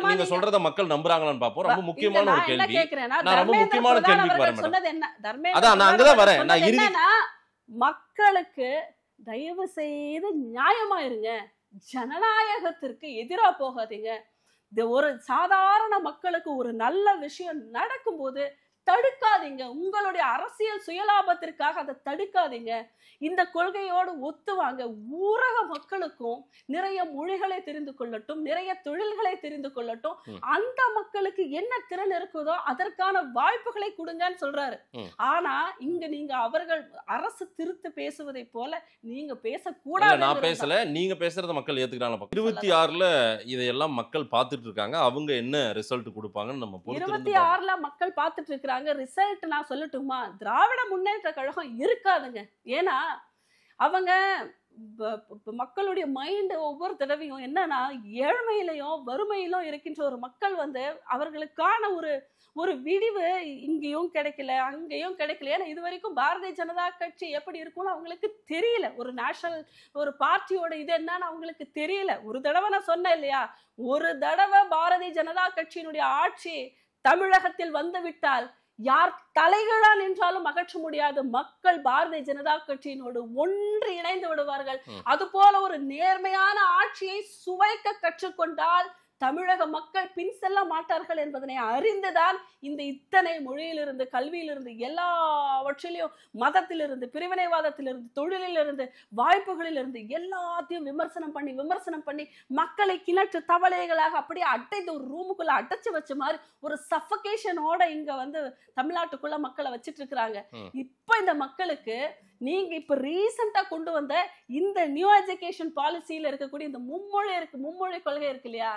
நீங்க சொல்றத மக்கள் நம்புறாங்களான்னு பாப்போம். ரொம்ப முக்கியமான ஒரு கேள்வி. நான் ரொம்ப முக்கியமான கேள்விக்கு வரேன். சொன்னது என்ன தர்மேந்திர, அதான் நான் அங்க தான் வரேன். நான் என்னன்னா, மக்களுக்கு தயவு செய்து நியாயமா இருங்க, ஜனநாயகத்திற்கு எதிரா போகாதீங்க. இந்த ஒரு சாதாரண மக்களுக்கு ஒரு நல்ல விஷயம் நடக்கும்போது தடுக்காதீங்க. உங்களுடைய அரசியல் சுயலாபத்திற்காக அதை தடுக்காதீங்க. இந்த கொள்கையோடு ஒத்துவாங்க. ஊரக மக்களுக்கும் நிறைய மொழிகளை தெரிந்து கொள்ளட்டும், நிறைய தொழில்களை தெரிந்து கொள்ளட்டும், அந்த மக்களுக்கு என்ன திறன் இருக்குதோ அதற்கான வாய்ப்புகளை கொடுங்கன்னு சொல்றாரு. ஆனா இங்க நீங்க அவர்கள் அரசு திருத்து பேசுவதை போல நீங்க பேசக்கூடாது. நான் பேசல, நீங்க பேசுறத மக்கள் ஏத்துக்கிறாங்க. 26ல இதையெல்லாம் மக்கள் பார்த்துட்டு இருக்காங்க. அவங்க என்ன ரிசல்ட் கொடுப்பாங்கன்னு நம்ம 26ல மக்கள் பார்த்துட்டு இருக்காங்க. ரிசல்ட் நான் சொல்லட்டுமா? திராவிட முன்னேற்ற கழகம் இருக்காதுங்க. ஏன்னா அவங்க மக்களுடைய மைண்ட் ஒவ்வொரு தடவையும் என்னன்னா, ஏழ்மையிலையும் வறுமையிலும் இருக்கின்ற ஒரு மக்கள் வந்து அவர்களுக்கான ஒரு விடிவு இங்கேயும் கிடைக்கல, அங்கேயும் கிடைக்கல. ஏன்னா இது வரைக்கும் பாரதிய ஜனதா கட்சி எப்படி இருக்கும்னு அவங்களுக்கு தெரியல. ஒரு நேஷனல் ஒரு பார்ட்டியோட இது என்னன்னு அவங்களுக்கு தெரியல. ஒரு தடவை நான் சொன்னேன் இல்லையா, ஒரு தடவை பாரதிய ஜனதா கட்சியினுடைய ஆட்சி தமிழகத்தில் வந்து விட்டால் யார் தலைகளா நின்றாலும் அகற்ற முடியாது. மக்கள் பாரதிய ஜனதா கட்சியினோடு ஒன்று இணைந்து விடுவார்கள். அது போல ஒரு நேர்மையான ஆட்சியை சுவைக்க கற்றுக்கொண்டால் தமிழக மக்கள் பின் செல்ல மாட்டார்கள் என்பதனை அறிந்துதான் இந்த இத்தனை மொழியிலிருந்து, கல்வியிலிருந்து, எல்லாவற்றிலையும், மதத்திலிருந்து, பிரிவினைவாதத்திலிருந்து, தொழிலிலிருந்து, வாய்ப்புகளிலிருந்து எல்லாத்தையும் விமர்சனம் பண்ணி மக்களை கிணற்று தவளைகளாக அப்படியே அடைத்து ஒரு ரூமுக்குள்ள அடைச்சு வச்ச மாதிரி ஒரு சஃபகேஷனோட இங்க வந்து தமிழ்நாட்டுக்குள்ள மக்களை வச்சிட்டு இருக்கிறாங்க. இப்ப இந்த மக்களுக்கு நீங்க இப்ப ரீசெண்டா கொண்டு வந்த இந்த நியூ எஜுகேஷன் பாலிசியில இருக்கக்கூடிய இந்த மும்மொழி கொள்கை இருக்கு இல்லையா,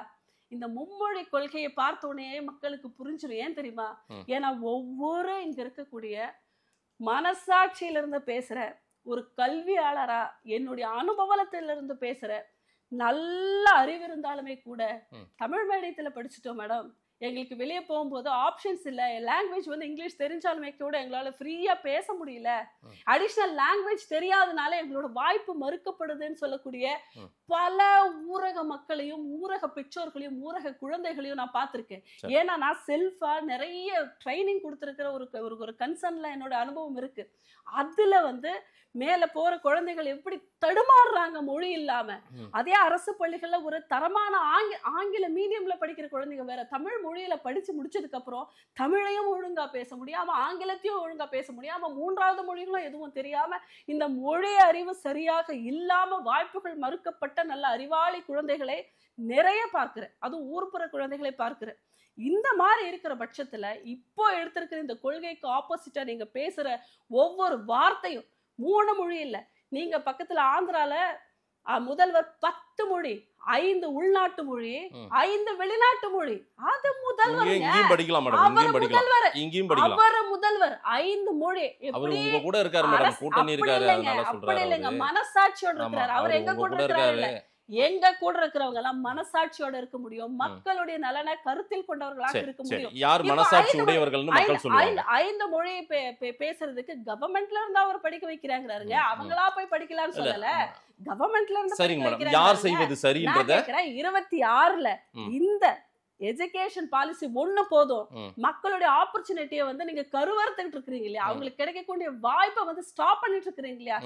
இந்த மும்மொழி கொள்கையை பார்த்த உடனே மக்களுக்கு புரிஞ்சிடும். ஏன் தெரியுமா? ஏன்னா ஒவ்வொரு இங்க இருக்கக்கூடிய மனசாட்சியிலிருந்து பேசுற ஒரு கல்வியாளரா, என்னுடைய அனுபவத்திலிருந்து பேசுற நல்ல அறிவு இருந்தாலுமே கூட தமிழ் மீடியத்துல படிச்சுட்டோம் மேடம், எங்களுக்கு வெளியே போகும்போது ஆப்ஷன்ஸ் இல்லை. லாங்குவேஜ் வந்து இங்கிலீஷ் தெரிஞ்சாலுமே கூட எங்களால ஃப்ரீயா பேச முடியல. அடிஷனல் லாங்குவேஜ் தெரியாதனால எங்களோட வாய்ப்பு மறுக்கப்படுதுன்னு சொல்லக்கூடிய பல ஊரக மக்களையும், ஊரக பெற்றோர்களையும், ஊரக குழந்தைகளையும் நான் பார்த்திருக்கேன். ஏன்னா நான் செல்ஃபா நிறைய ட்ரைனிங் கொடுத்துருக்கிற ஒரு கன்சர்ன்ல என்னோட அனுபவம் இருக்கு. அதுல வந்து மேல போற குழந்தைகள் எப்படி தடுமாறுறாங்க மொழி இல்லாம. அதே அரசு பள்ளிகள்ல ஒரு தரமான ஆங்கில மீடியம்ல படிக்கிற குழந்தைங்க வேற, தமிழ் மொழியில படிச்சு முடிச்சதுக்கு அப்புறம் தமிழையும் ஒழுங்கா பேச முடியாம, ஆங்கிலத்தையும் ஒழுங்கா பேச முடியாம, மூன்றாவது மொழிகளும் எதுவும் தெரியாம, இந்த மொழி அறிவு சரியாக இல்லாம வாய்ப்புகள் மறுக்கப்பட்ட நல்ல அறிவாளி குழந்தைகளை நிறைய பார்க்கிறேன். அதுவும் ஊர்ப்புற குழந்தைகளை பார்க்கிறேன். இந்த மாதிரி இருக்கிற பட்சத்துல இப்போ எடுத்திருக்கிற இந்த கொள்கைக்கு ஆப்போசிட்டா நீங்க பேசுற ஒவ்வொரு வார்த்தையும் 3 மொழி இல்ல, நீங்க பக்கத்துல ஆந்திரால முதல்வர் 10 மொழி, 5 உள்நாட்டு மொழி, 5 வெளிநாட்டு மொழி. அது முதல்வர், அவர் முதல்வர் 5 மொழி. அப்படி இல்லைங்க, மனசாட்சியோட இருக்கிறாரு. அவர் எங்க கூட இருக்கிறாரு? எங்க கூட இருக்கிறவங்க எல்லாம் மனசாட்சியோட இருக்க முடியும், மக்களுடைய நலனை கருத்தில் கொண்டவர்களாக இருக்க முடியும். யார் மனசாட்சி உடையவர்கள்னு மக்கள் சொல்லுவாங்க. 5 மொழியை பேசுறதுக்கு கவர்மெண்ட்ல இருந்து அவர் படிக்க வைக்கிறாங்க. அவங்களா போய் படிக்கலாம்னு சொல்லல, கவர்மெண்ட்ல இருந்து. சரிங்க மேடம், யார் செய்வது சரின்றத 26ல இந்த எஜுகேஷன் பாலிசி ஒண்ணு போதும். மக்களுடைய ஆப்பர்ச்சுனிட்டியை வந்து நீங்க கருவறுத்துட்டு இருக்கீங்க இல்லையா, அவங்களுக்கு கிடைக்கக்கூடிய வாய்ப்பை வந்து ஸ்டாப் பண்ணிட்டு இருக்கீங்க இல்லையா,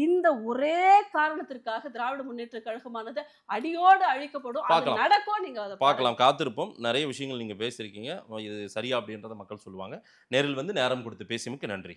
இந்த ஒரே காரணத்திற்காக திராவிட முன்னேற்ற கழகமானது அடியோடு அழிக்கப்படும். அது நடக்கும். நீங்க அதை பார்க்கலாம், காத்திருப்போம். நிறைய விஷயங்கள் நீங்க பேசியிருக்கீங்க, இது சரியா அப்படின்றத மக்கள் சொல்லுவாங்க. நேரில் வந்து நேரம் கொடுத்து பேசியமைக்கு நன்றி.